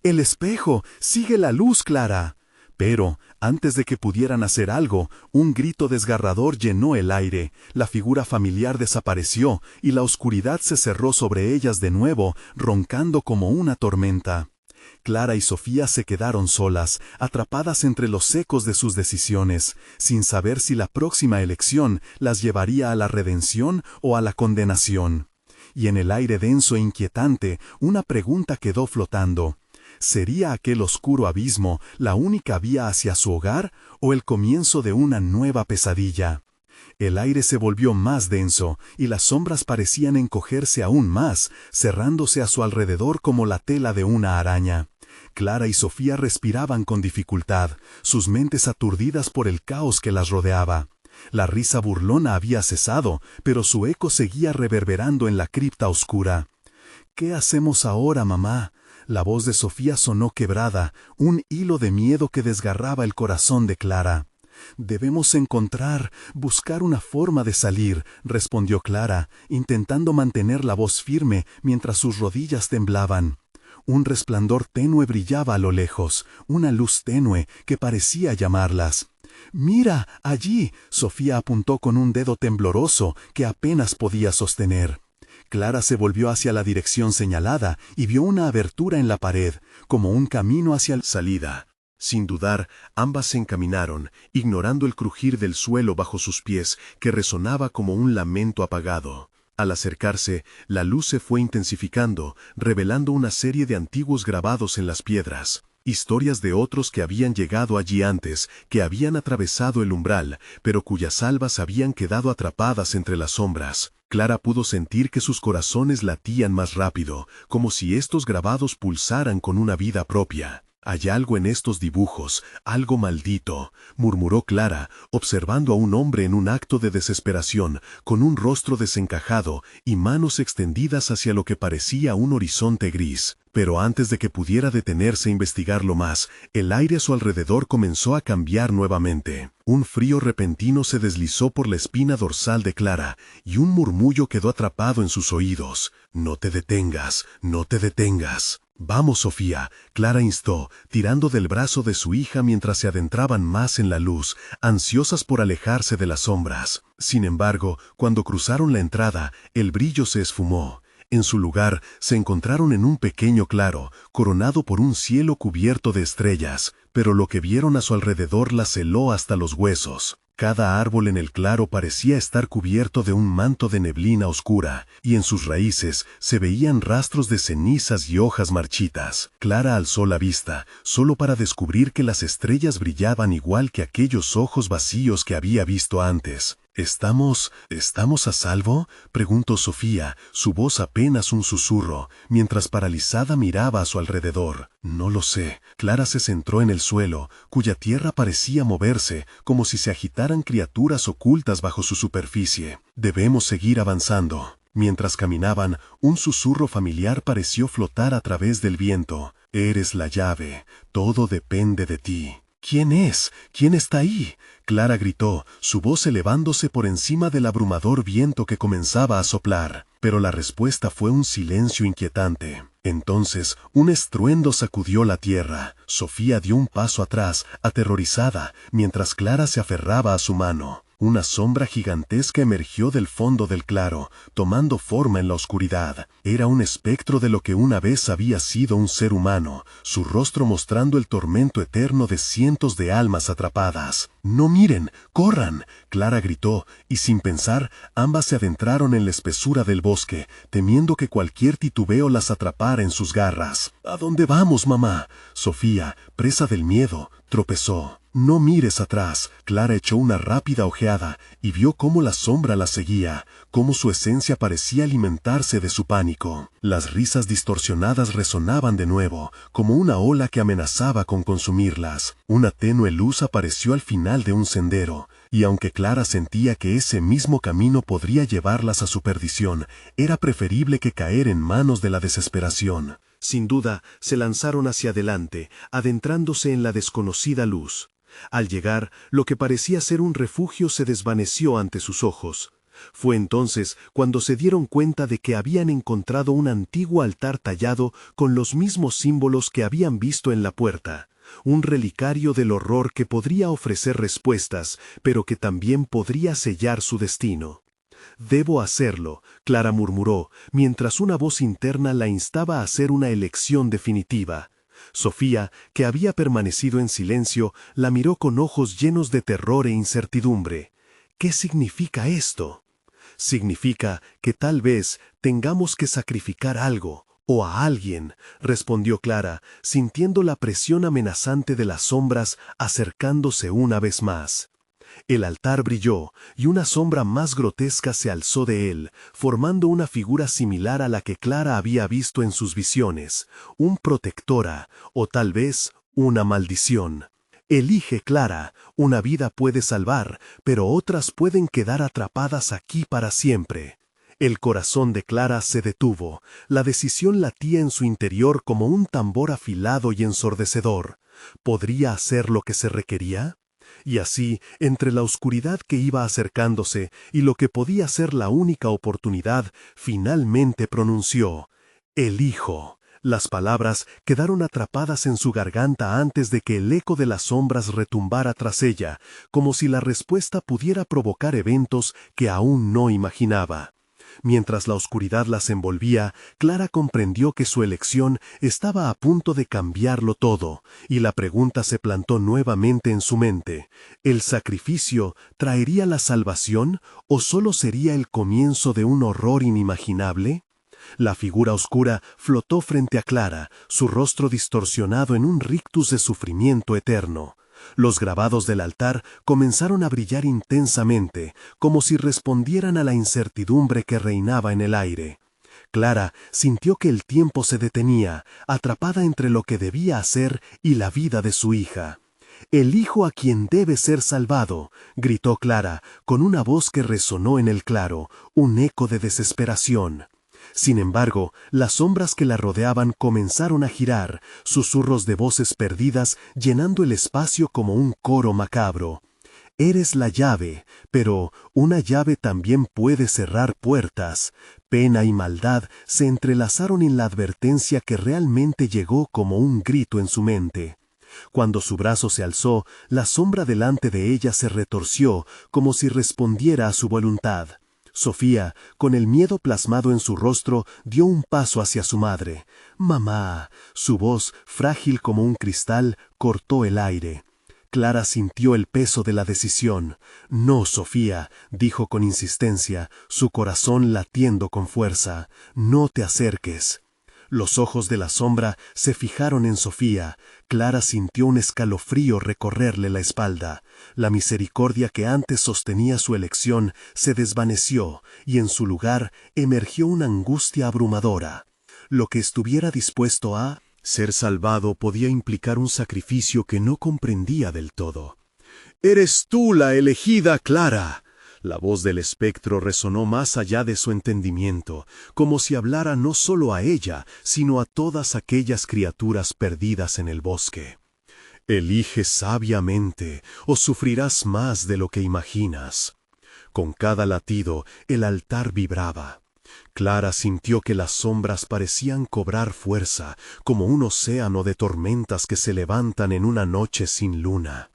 «¡El espejo! ¡Sigue la luz, Clara!». Pero, antes de que pudieran hacer algo, un grito desgarrador llenó el aire, la figura familiar desapareció, y la oscuridad se cerró sobre ellas de nuevo, roncando como una tormenta. Clara y Sofía se quedaron solas, atrapadas entre los ecos de sus decisiones, sin saber si la próxima elección las llevaría a la redención o a la condenación. Y en el aire denso e inquietante, una pregunta quedó flotando: ¿sería aquel oscuro abismo la única vía hacia su hogar o el comienzo de una nueva pesadilla? El aire se volvió más denso y las sombras parecían encogerse aún más, cerrándose a su alrededor como la tela de una araña. Clara y Sofía respiraban con dificultad, sus mentes aturdidas por el caos que las rodeaba. La risa burlona había cesado, pero su eco seguía reverberando en la cripta oscura. «¿Qué hacemos ahora, mamá?». La voz de Sofía sonó quebrada, un hilo de miedo que desgarraba el corazón de Clara. «Debemos buscar una forma de salir», respondió Clara, intentando mantener la voz firme mientras sus rodillas temblaban. Un resplandor tenue brillaba a lo lejos, una luz tenue que parecía llamarlas. «¡Mira, allí!». Sofía apuntó con un dedo tembloroso que apenas podía sostener. Clara se volvió hacia la dirección señalada y vio una abertura en la pared, como un camino hacia la salida. Sin dudar, ambas se encaminaron, ignorando el crujir del suelo bajo sus pies, que resonaba como un lamento apagado. Al acercarse, la luz se fue intensificando, revelando una serie de antiguos grabados en las piedras. Historias de otros que habían llegado allí antes, que habían atravesado el umbral, pero cuyas almas habían quedado atrapadas entre las sombras. Clara pudo sentir que sus corazones latían más rápido, como si estos grabados pulsaran con una vida propia. «Hay algo en estos dibujos, algo maldito», murmuró Clara, observando a un hombre en un acto de desesperación, con un rostro desencajado y manos extendidas hacia lo que parecía un horizonte gris. Pero antes de que pudiera detenerse a investigarlo más, el aire a su alrededor comenzó a cambiar nuevamente. Un frío repentino se deslizó por la espina dorsal de Clara, y un murmullo quedó atrapado en sus oídos. «No te detengas, no te detengas». «Vamos, Sofía», Clara instó, tirando del brazo de su hija mientras se adentraban más en la luz, ansiosas por alejarse de las sombras. Sin embargo, cuando cruzaron la entrada, el brillo se esfumó. En su lugar, se encontraron en un pequeño claro, coronado por un cielo cubierto de estrellas, pero lo que vieron a su alrededor las heló hasta los huesos. Cada árbol en el claro parecía estar cubierto de un manto de neblina oscura, y en sus raíces se veían rastros de cenizas y hojas marchitas. Clara alzó la vista, solo para descubrir que las estrellas brillaban igual que aquellos ojos vacíos que había visto antes. ¿Estamos a salvo?», preguntó Sofía, su voz apenas un susurro, mientras paralizada miraba a su alrededor. «No lo sé». Clara se centró en el suelo, cuya tierra parecía moverse, como si se agitaran criaturas ocultas bajo su superficie. «Debemos seguir avanzando». Mientras caminaban, un susurro familiar pareció flotar a través del viento. «Eres la llave. Todo depende de ti». «¿Quién es? ¿Quién está ahí?», Clara gritó, su voz elevándose por encima del abrumador viento que comenzaba a soplar. Pero la respuesta fue un silencio inquietante. Entonces, un estruendo sacudió la tierra. Sofía dio un paso atrás, aterrorizada, mientras Clara se aferraba a su mano. Una sombra gigantesca emergió del fondo del claro, tomando forma en la oscuridad. Era un espectro de lo que una vez había sido un ser humano, su rostro mostrando el tormento eterno de cientos de almas atrapadas. «No miren, corran», Clara gritó, y sin pensar, ambas se adentraron en la espesura del bosque, temiendo que cualquier titubeo las atrapara en sus garras. «¿A dónde vamos, mamá?». Sofía, presa del miedo, tropezó. «No mires atrás». Clara echó una rápida ojeada y vio cómo la sombra la seguía, cómo su esencia parecía alimentarse de su pánico. Las risas distorsionadas resonaban de nuevo, como una ola que amenazaba con consumirlas. Una tenue luz apareció al final de un sendero, y aunque Clara sentía que ese mismo camino podría llevarlas a su perdición, era preferible que caer en manos de la desesperación. Sin duda, se lanzaron hacia adelante, adentrándose en la desconocida luz. Al llegar, lo que parecía ser un refugio se desvaneció ante sus ojos. Fue entonces cuando se dieron cuenta de que habían encontrado un antiguo altar tallado con los mismos símbolos que habían visto en la puerta, un relicario del horror que podría ofrecer respuestas, pero que también podría sellar su destino. «Debo hacerlo», Clara murmuró, mientras una voz interna la instaba a hacer una elección definitiva. Sofía, que había permanecido en silencio, la miró con ojos llenos de terror e incertidumbre. «¿Qué significa esto?». «Significa que tal vez tengamos que sacrificar algo, o a alguien», respondió Clara, sintiendo la presión amenazante de las sombras acercándose una vez más. El altar brilló, y una sombra más grotesca se alzó de él, formando una figura similar a la que Clara había visto en sus visiones, un protectora, o tal vez una maldición. «Elige, Clara, una vida puede salvar, pero otras pueden quedar atrapadas aquí para siempre». El corazón de Clara se detuvo, la decisión latía en su interior como un tambor afilado y ensordecedor. ¿Podría hacer lo que se requería? Y así, entre la oscuridad que iba acercándose y lo que podía ser la única oportunidad, finalmente pronunció: «Elijo». Las palabras quedaron atrapadas en su garganta antes de que el eco de las sombras retumbara tras ella, como si la respuesta pudiera provocar eventos que aún no imaginaba. Mientras la oscuridad las envolvía, Clara comprendió que su elección estaba a punto de cambiarlo todo, y la pregunta se plantó nuevamente en su mente: ¿el sacrificio traería la salvación o solo sería el comienzo de un horror inimaginable? La figura oscura flotó frente a Clara, su rostro distorsionado en un rictus de sufrimiento eterno. Los grabados del altar comenzaron a brillar intensamente, como si respondieran a la incertidumbre que reinaba en el aire. Clara sintió que el tiempo se detenía, atrapada entre lo que debía hacer y la vida de su hija. «Elijo a quien debe ser salvado», gritó Clara, con una voz que resonó en el claro, un eco de desesperación. Sin embargo, las sombras que la rodeaban comenzaron a girar, susurros de voces perdidas llenando el espacio como un coro macabro. «Eres la llave, pero una llave también puede cerrar puertas». Pena y maldad se entrelazaron en la advertencia que realmente llegó como un grito en su mente. Cuando su brazo se alzó, la sombra delante de ella se retorció, como si respondiera a su voluntad. Sofía, con el miedo plasmado en su rostro, dio un paso hacia su madre. «Mamá». Su voz, frágil como un cristal, cortó el aire. Clara sintió el peso de la decisión. «No, Sofía», dijo con insistencia, su corazón latiendo con fuerza. «No te acerques». Los ojos de la sombra se fijaron en Sofía. Clara sintió un escalofrío recorrerle la espalda. La misericordia que antes sostenía su elección se desvaneció, y en su lugar emergió una angustia abrumadora. Lo que estuviera dispuesto a ser salvado podía implicar un sacrificio que no comprendía del todo. «Eres tú la elegida, Clara». La voz del espectro resonó más allá de su entendimiento, como si hablara no solo a ella, sino a todas aquellas criaturas perdidas en el bosque. «Elige sabiamente, o sufrirás más de lo que imaginas». Con cada latido, el altar vibraba. Clara sintió que las sombras parecían cobrar fuerza, como un océano de tormentas que se levantan en una noche sin luna.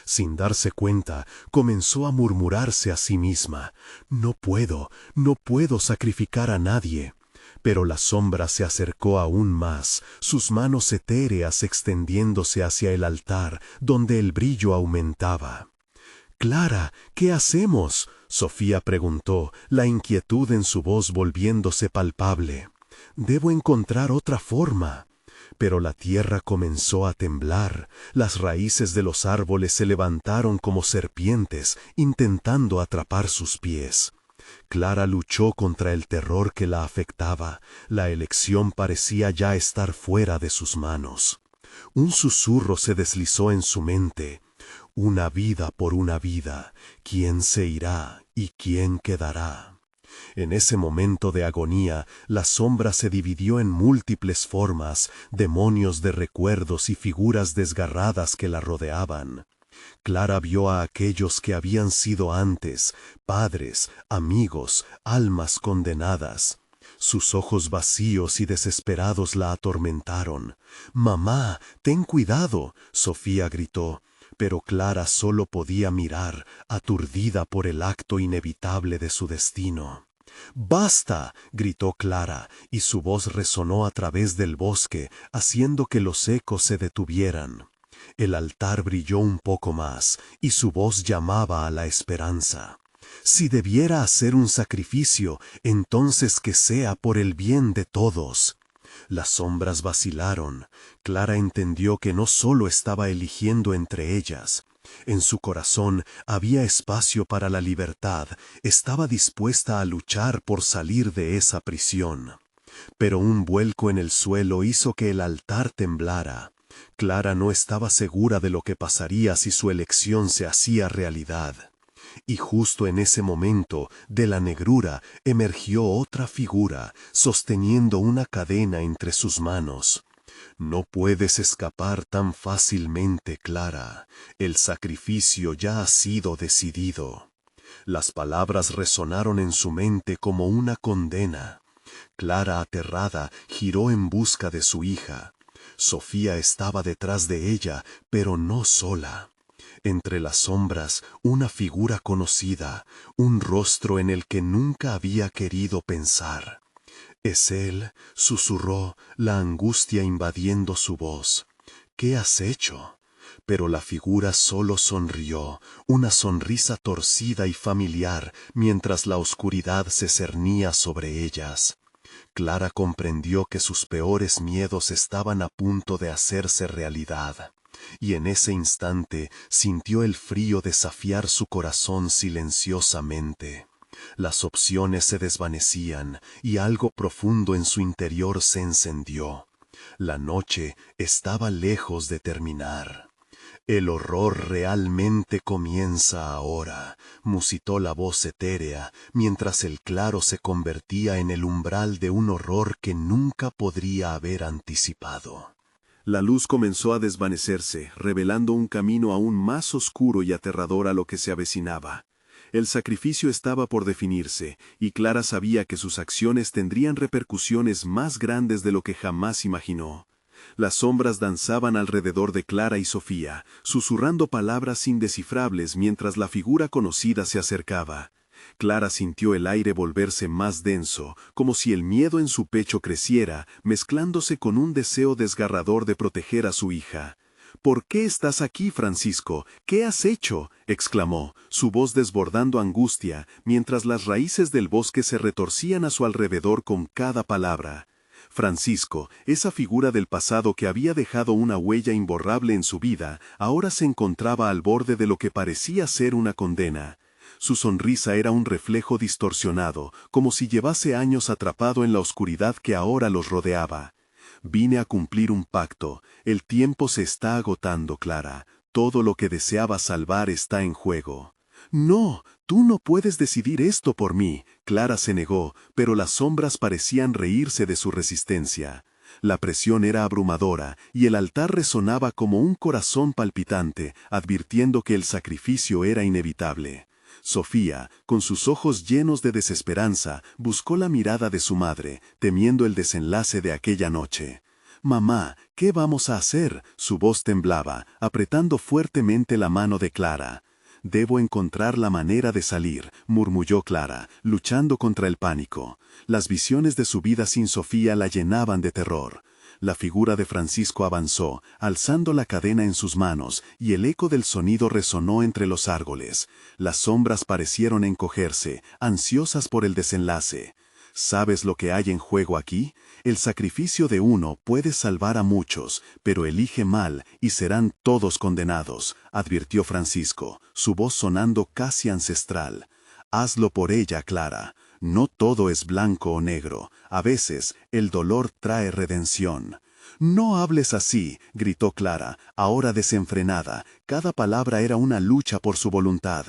Sin darse cuenta, comenzó a murmurarse a sí misma: «No puedo sacrificar a nadie». Pero la sombra se acercó aún más, sus manos etéreas extendiéndose hacia el altar, donde el brillo aumentaba. Clara, ¿qué hacemos?, Sofía preguntó, la inquietud en su voz volviéndose palpable. Debo encontrar otra forma. Pero la tierra comenzó a temblar, las raíces de los árboles se levantaron como serpientes, intentando atrapar sus pies. Clara luchó contra el terror que la afectaba, la elección parecía ya estar fuera de sus manos. Un susurro se deslizó en su mente. Una vida por una vida, ¿quién se irá y quién quedará? En ese momento de agonía, la sombra se dividió en múltiples formas, demonios de recuerdos y figuras desgarradas que la rodeaban. Clara vio a aquellos que habían sido antes, padres, amigos, almas condenadas. Sus ojos vacíos y desesperados la atormentaron. «Mamá, ten cuidado», Sofía gritó. Pero Clara solo podía mirar, aturdida por el acto inevitable de su destino. «¡Basta!», gritó Clara, y su voz resonó a través del bosque, haciendo que los ecos se detuvieran. El altar brilló un poco más, y su voz llamaba a la esperanza. «Si debiera hacer un sacrificio, entonces que sea por el bien de todos». Las sombras vacilaron. Clara entendió que no solo estaba eligiendo entre ellas. En su corazón había espacio para la libertad, estaba dispuesta a luchar por salir de esa prisión. Pero un vuelco en el suelo hizo que el altar temblara. Clara no estaba segura de lo que pasaría si su elección se hacía realidad. Y justo en ese momento, de la negrura, emergió otra figura, sosteniendo una cadena entre sus manos. «No puedes escapar tan fácilmente, Clara. El sacrificio ya ha sido decidido». Las palabras resonaron en su mente como una condena. Clara, aterrada, giró en busca de su hija. Sofía estaba detrás de ella, pero no sola. Entre las sombras, una figura conocida, un rostro en el que nunca había querido pensar. «Es él», susurró, la angustia invadiendo su voz. «¿Qué has hecho?». Pero la figura solo sonrió, una sonrisa torcida y familiar, mientras la oscuridad se cernía sobre ellas. Clara comprendió que sus peores miedos estaban a punto de hacerse realidad. Y en ese instante sintió el frío desafiar su corazón silenciosamente. Las opciones se desvanecían y algo profundo en su interior se encendió. La noche estaba lejos de terminar. «El horror realmente comienza ahora», musitó la voz etérea, mientras el claro se convertía en el umbral de un horror que nunca podría haber anticipado. La luz comenzó a desvanecerse, revelando un camino aún más oscuro y aterrador a lo que se avecinaba. El sacrificio estaba por definirse, y Clara sabía que sus acciones tendrían repercusiones más grandes de lo que jamás imaginó. Las sombras danzaban alrededor de Clara y Sofía, susurrando palabras indescifrables mientras la figura conocida se acercaba. Clara sintió el aire volverse más denso, como si el miedo en su pecho creciera, mezclándose con un deseo desgarrador de proteger a su hija. «¿Por qué estás aquí, Francisco? ¿Qué has hecho?», exclamó, su voz desbordando angustia, mientras las raíces del bosque se retorcían a su alrededor con cada palabra. Francisco, esa figura del pasado que había dejado una huella imborrable en su vida, ahora se encontraba al borde de lo que parecía ser una condena. Su sonrisa era un reflejo distorsionado, como si llevase años atrapado en la oscuridad que ahora los rodeaba. «Vine a cumplir un pacto. El tiempo se está agotando, Clara. Todo lo que deseaba salvar está en juego». «No, tú no puedes decidir esto por mí», Clara se negó, pero las sombras parecían reírse de su resistencia. La presión era abrumadora, y el altar resonaba como un corazón palpitante, advirtiendo que el sacrificio era inevitable. Sofía, con sus ojos llenos de desesperanza, buscó la mirada de su madre, temiendo el desenlace de aquella noche. «Mamá, ¿qué vamos a hacer?», su voz temblaba, apretando fuertemente la mano de Clara. «Debo encontrar la manera de salir», murmulló Clara, luchando contra el pánico. Las visiones de su vida sin Sofía la llenaban de terror. La figura de Francisco avanzó, alzando la cadena en sus manos, y el eco del sonido resonó entre los árboles. Las sombras parecieron encogerse, ansiosas por el desenlace. ¿Sabes lo que hay en juego aquí? El sacrificio de uno puede salvar a muchos, pero elige mal y serán todos condenados, advirtió Francisco, su voz sonando casi ancestral. Hazlo por ella, Clara. No todo es blanco o negro. A veces, el dolor trae redención. No hables así, gritó Clara, ahora desenfrenada. Cada palabra era una lucha por su voluntad.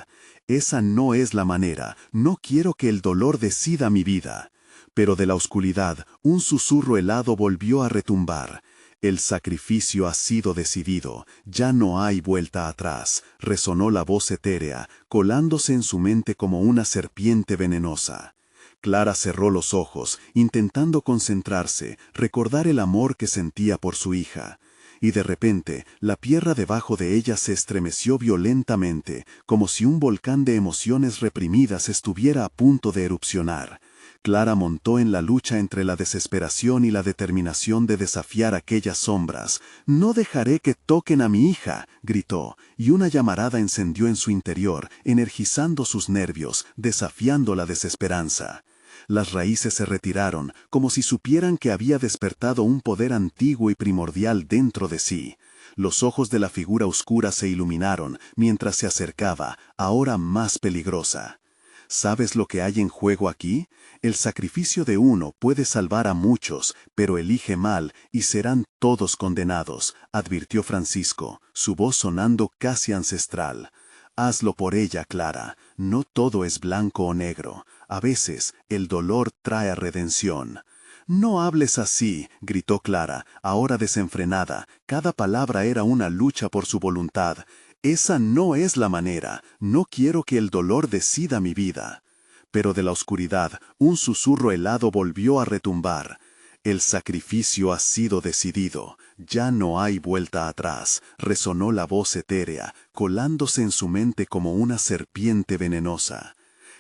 Esa no es la manera. No quiero que el dolor decida mi vida. Pero de la oscuridad, un susurro helado volvió a retumbar. El sacrificio ha sido decidido, ya no hay vuelta atrás, resonó la voz etérea, colándose en su mente como una serpiente venenosa. Clara cerró los ojos, intentando concentrarse, recordar el amor que sentía por su hija. Y de repente, la tierra debajo de ella se estremeció violentamente, como si un volcán de emociones reprimidas estuviera a punto de erupcionar. Clara montó en la lucha entre la desesperación y la determinación de desafiar aquellas sombras. «No dejaré que toquen a mi hija», gritó, y una llamarada encendió en su interior, energizando sus nervios, desafiando la desesperanza. Las raíces se retiraron, como si supieran que había despertado un poder antiguo y primordial dentro de sí. Los ojos de la figura oscura se iluminaron, mientras se acercaba, ahora más peligrosa. ¿Sabes lo que hay en juego aquí? El sacrificio de uno puede salvar a muchos, pero elige mal y serán todos condenados, advirtió Francisco, su voz sonando casi ancestral. Hazlo por ella, Clara. No todo es blanco o negro. A veces, el dolor trae redención. «No hables así», gritó Clara, ahora desenfrenada. Cada palabra era una lucha por su voluntad. «Esa no es la manera. No quiero que el dolor decida mi vida». Pero de la oscuridad, un susurro helado volvió a retumbar. «El sacrificio ha sido decidido. Ya no hay vuelta atrás», resonó la voz etérea, colándose en su mente como una serpiente venenosa.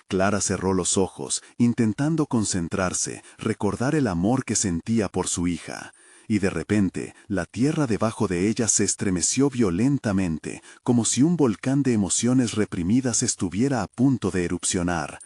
Clara cerró los ojos, intentando concentrarse, recordar el amor que sentía por su hija. Y de repente, la tierra debajo de ella se estremeció violentamente, como si un volcán de emociones reprimidas estuviera a punto de erupcionar.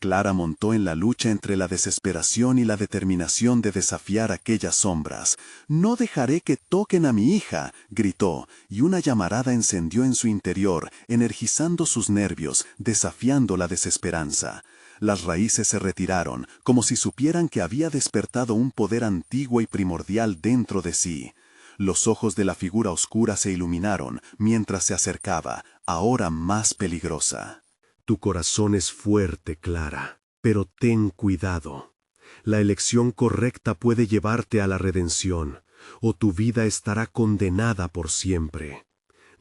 Clara montó en la lucha entre la desesperación y la determinación de desafiar aquellas sombras. «No dejaré que toquen a mi hija», gritó, y una llamarada encendió en su interior, energizando sus nervios, desafiando la desesperanza. Las raíces se retiraron, como si supieran que había despertado un poder antiguo y primordial dentro de sí. Los ojos de la figura oscura se iluminaron, mientras se acercaba, ahora más peligrosa. Tu corazón es fuerte, Clara, pero ten cuidado. La elección correcta puede llevarte a la redención, o tu vida estará condenada por siempre.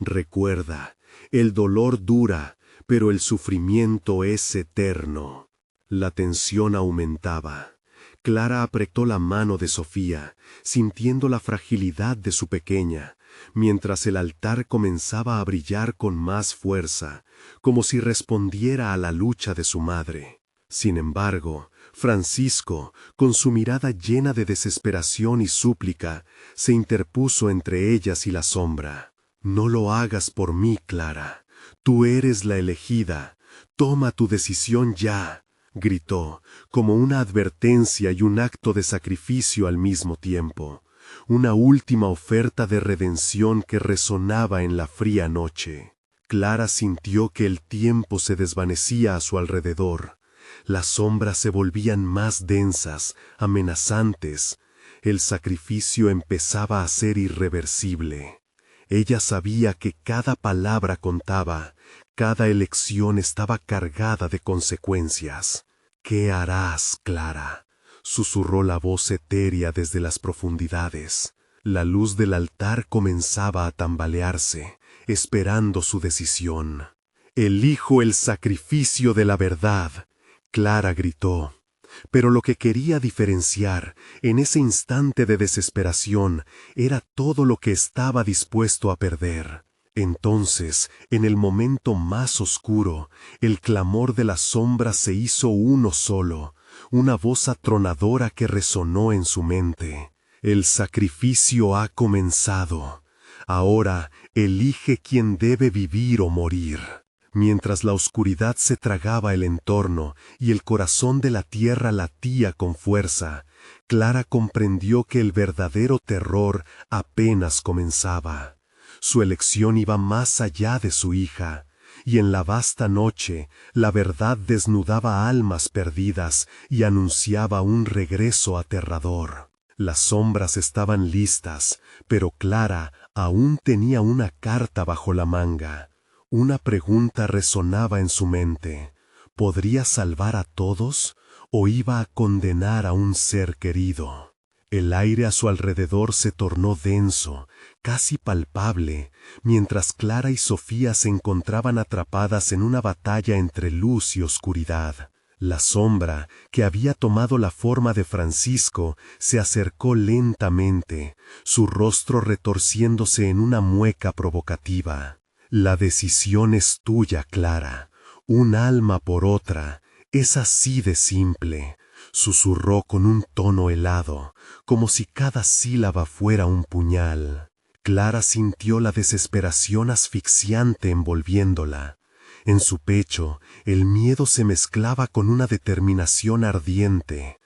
Recuerda, el dolor dura, pero el sufrimiento es eterno. La tensión aumentaba. Clara apretó la mano de Sofía, sintiendo la fragilidad de su pequeña, mientras el altar comenzaba a brillar con más fuerza, como si respondiera a la lucha de su madre. Sin embargo, Francisco, con su mirada llena de desesperación y súplica, se interpuso entre ellas y la sombra. «No lo hagas por mí, Clara. Tú eres la elegida. Toma tu decisión ya», gritó, como una advertencia y un acto de sacrificio al mismo tiempo. Una última oferta de redención que resonaba en la fría noche. Clara sintió que el tiempo se desvanecía a su alrededor. Las sombras se volvían más densas, amenazantes. El sacrificio empezaba a ser irreversible. Ella sabía que cada palabra contaba, cada elección estaba cargada de consecuencias. «¿Qué harás, Clara?», susurró la voz etérea desde las profundidades. La luz del altar comenzaba a tambalearse, esperando su decisión. «Elijo el sacrificio de la verdad», Clara gritó. Pero lo que quería diferenciar, en ese instante de desesperación, era todo lo que estaba dispuesto a perder. Entonces, en el momento más oscuro, el clamor de las sombras se hizo uno solo, una voz atronadora que resonó en su mente. El sacrificio ha comenzado. Ahora elige quién debe vivir o morir. Mientras la oscuridad se tragaba el entorno y el corazón de la tierra latía con fuerza, Clara comprendió que el verdadero terror apenas comenzaba. Su elección iba más allá de su hija, y en la vasta noche la verdad desnudaba almas perdidas y anunciaba un regreso aterrador. Las sombras estaban listas, pero Clara aún tenía una carta bajo la manga. Una pregunta resonaba en su mente. ¿Podría salvar a todos o iba a condenar a un ser querido? El aire a su alrededor se tornó denso, casi palpable, mientras Clara y Sofía se encontraban atrapadas en una batalla entre luz y oscuridad. La sombra, que había tomado la forma de Francisco, se acercó lentamente, su rostro retorciéndose en una mueca provocativa. La decisión es tuya, Clara. Un alma por otra. Es así de simple, susurró con un tono helado, como si cada sílaba fuera un puñal. Clara sintió la desesperación asfixiante envolviéndola. En su pecho, el miedo se mezclaba con una determinación ardiente.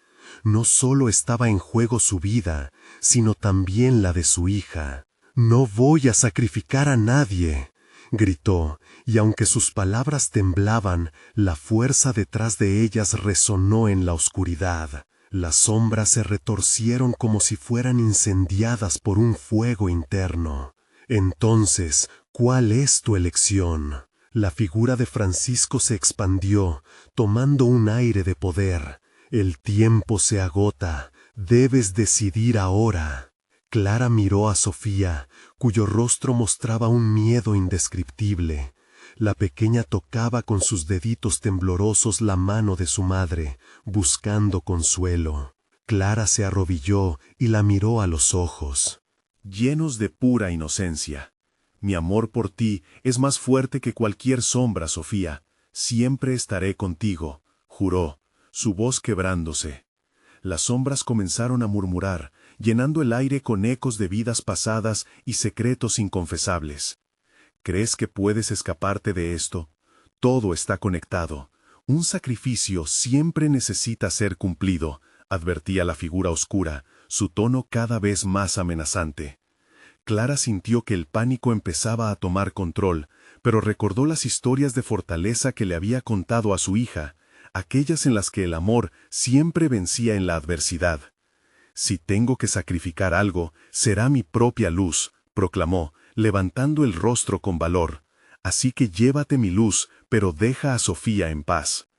No solo estaba en juego su vida, sino también la de su hija. «No voy a sacrificar a nadie», gritó, y aunque sus palabras temblaban, la fuerza detrás de ellas resonó en la oscuridad. Las sombras se retorcieron como si fueran incendiadas por un fuego interno. «Entonces, ¿cuál es tu elección?». La figura de Francisco se expandió, tomando un aire de poder. «El tiempo se agota. Debes decidir ahora». Clara miró a Sofía, cuyo rostro mostraba un miedo indescriptible. La pequeña tocaba con sus deditos temblorosos la mano de su madre, buscando consuelo. Clara se arrodilló y la miró a los ojos. Llenos de pura inocencia. «Mi amor por ti es más fuerte que cualquier sombra, Sofía. Siempre estaré contigo», juró, su voz quebrándose. Las sombras comenzaron a murmurar, llenando el aire con ecos de vidas pasadas y secretos inconfesables. «¿Crees que puedes escaparte de esto? Todo está conectado. Un sacrificio siempre necesita ser cumplido», advertía la figura oscura, su tono cada vez más amenazante. Clara sintió que el pánico empezaba a tomar control, pero recordó las historias de fortaleza que le había contado a su hija, aquellas en las que el amor siempre vencía en la adversidad. «Si tengo que sacrificar algo, será mi propia luz», proclamó, levantando el rostro con valor. «Así que llévate mi luz, pero deja a Sofía en paz».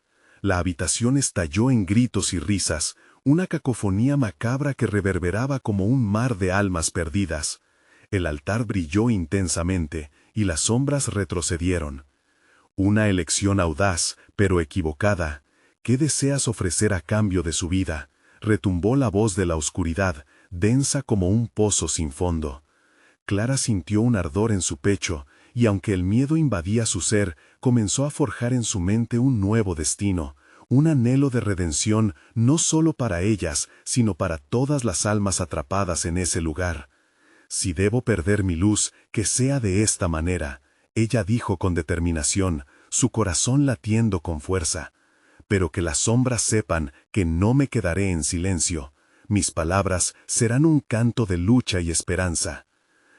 La habitación estalló en gritos y risas, una cacofonía macabra que reverberaba como un mar de almas perdidas. El altar brilló intensamente, y las sombras retrocedieron. «Una elección audaz, pero equivocada. ¿Qué deseas ofrecer a cambio de su vida?», retumbó la voz de la oscuridad, densa como un pozo sin fondo. Clara sintió un ardor en su pecho, y aunque el miedo invadía su ser, comenzó a forjar en su mente un nuevo destino, un anhelo de redención no solo para ellas, sino para todas las almas atrapadas en ese lugar. «Si debo perder mi luz, que sea de esta manera», ella dijo con determinación, su corazón latiendo con fuerza. «Pero que las sombras sepan que no me quedaré en silencio. Mis palabras serán un canto de lucha y esperanza».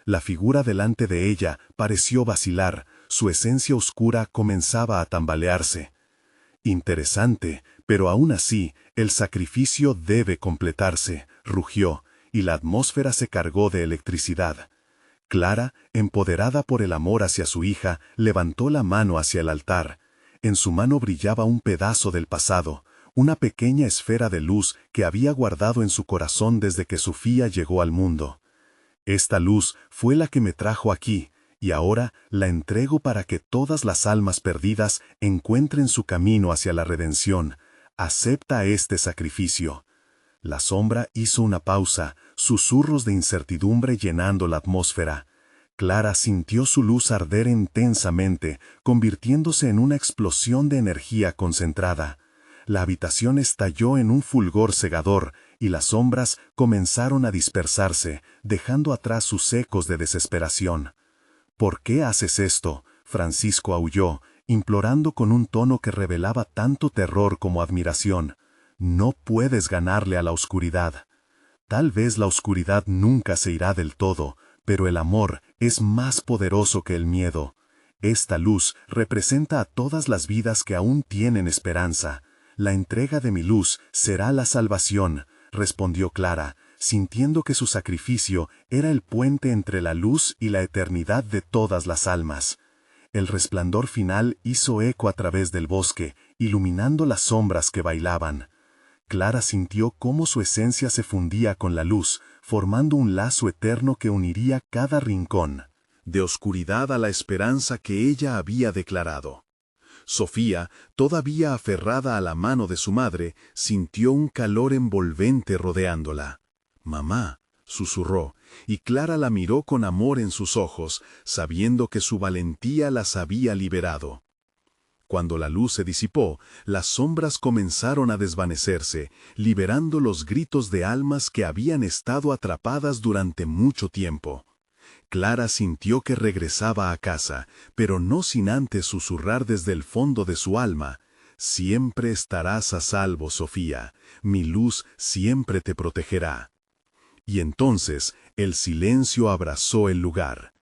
La figura delante de ella pareció vacilar, su esencia oscura comenzaba a tambalearse. «Interesante, pero aún así, el sacrificio debe completarse», rugió, y la atmósfera se cargó de electricidad. Clara, empoderada por el amor hacia su hija, levantó la mano hacia el altar. En su mano brillaba un pedazo del pasado, una pequeña esfera de luz que había guardado en su corazón desde que Sofía llegó al mundo. «Esta luz fue la que me trajo aquí, y ahora la entrego para que todas las almas perdidas encuentren su camino hacia la redención. Acepta este sacrificio». La sombra hizo una pausa, susurros de incertidumbre llenando la atmósfera. Clara sintió su luz arder intensamente, convirtiéndose en una explosión de energía concentrada. La habitación estalló en un fulgor cegador, y las sombras comenzaron a dispersarse, dejando atrás sus ecos de desesperación. «¿Por qué haces esto?», Francisco aulló, implorando con un tono que revelaba tanto terror como admiración. «No puedes ganarle a la oscuridad. Tal vez la oscuridad nunca se irá del todo, pero el amor es más poderoso que el miedo. Esta luz representa a todas las vidas que aún tienen esperanza. La entrega de mi luz será la salvación», respondió Clara, sintiendo que su sacrificio era el puente entre la luz y la eternidad de todas las almas. El resplandor final hizo eco a través del bosque, iluminando las sombras que bailaban. Clara sintió cómo su esencia se fundía con la luz, formando un lazo eterno que uniría cada rincón, de oscuridad a la esperanza que ella había declarado. Sofía, todavía aferrada a la mano de su madre, sintió un calor envolvente rodeándola. «Mamá», susurró, y Clara la miró con amor en sus ojos, sabiendo que su valentía las había liberado. Cuando la luz se disipó, las sombras comenzaron a desvanecerse, liberando los gritos de almas que habían estado atrapadas durante mucho tiempo. Clara sintió que regresaba a casa, pero no sin antes susurrar desde el fondo de su alma: «Siempre estarás a salvo, Sofía, mi luz siempre te protegerá». Y entonces el silencio abrazó el lugar.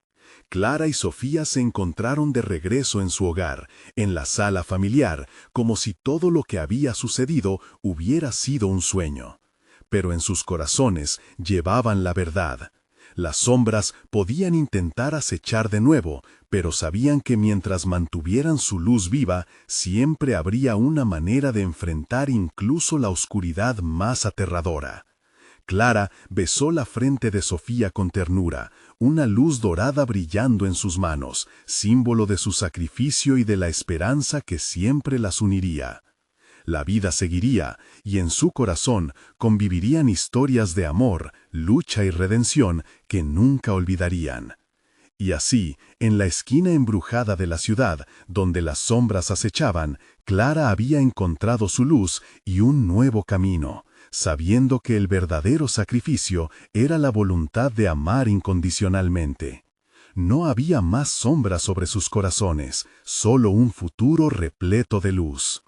Clara y Sofía se encontraron de regreso en su hogar, en la sala familiar, como si todo lo que había sucedido hubiera sido un sueño. Pero en sus corazones llevaban la verdad. Las sombras podían intentar acechar de nuevo, pero sabían que mientras mantuvieran su luz viva, siempre habría una manera de enfrentar incluso la oscuridad más aterradora. Clara besó la frente de Sofía con ternura, una luz dorada brillando en sus manos, símbolo de su sacrificio y de la esperanza que siempre las uniría. La vida seguiría, y en su corazón convivirían historias de amor, lucha y redención que nunca olvidarían. Y así, en la esquina embrujada de la ciudad, donde las sombras acechaban, Clara había encontrado su luz y un nuevo camino, sabiendo que el verdadero sacrificio era la voluntad de amar incondicionalmente. No había más sombras sobre sus corazones, solo un futuro repleto de luz.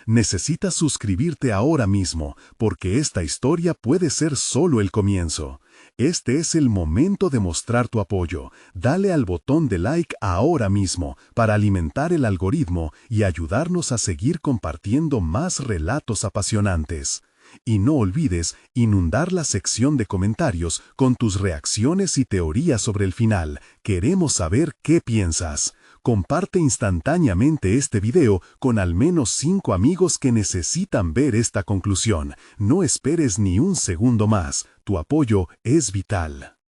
Necesitas suscribirte ahora mismo, porque esta historia puede ser solo el comienzo. Este es el momento de mostrar tu apoyo. Dale al botón de like ahora mismo para alimentar el algoritmo y ayudarnos a seguir compartiendo más relatos apasionantes. Y no olvides inundar la sección de comentarios con tus reacciones y teorías sobre el final. Queremos saber qué piensas. Comparte instantáneamente este video con al menos 5 amigos que necesitan ver esta conclusión. No esperes ni un segundo más. Tu apoyo es vital.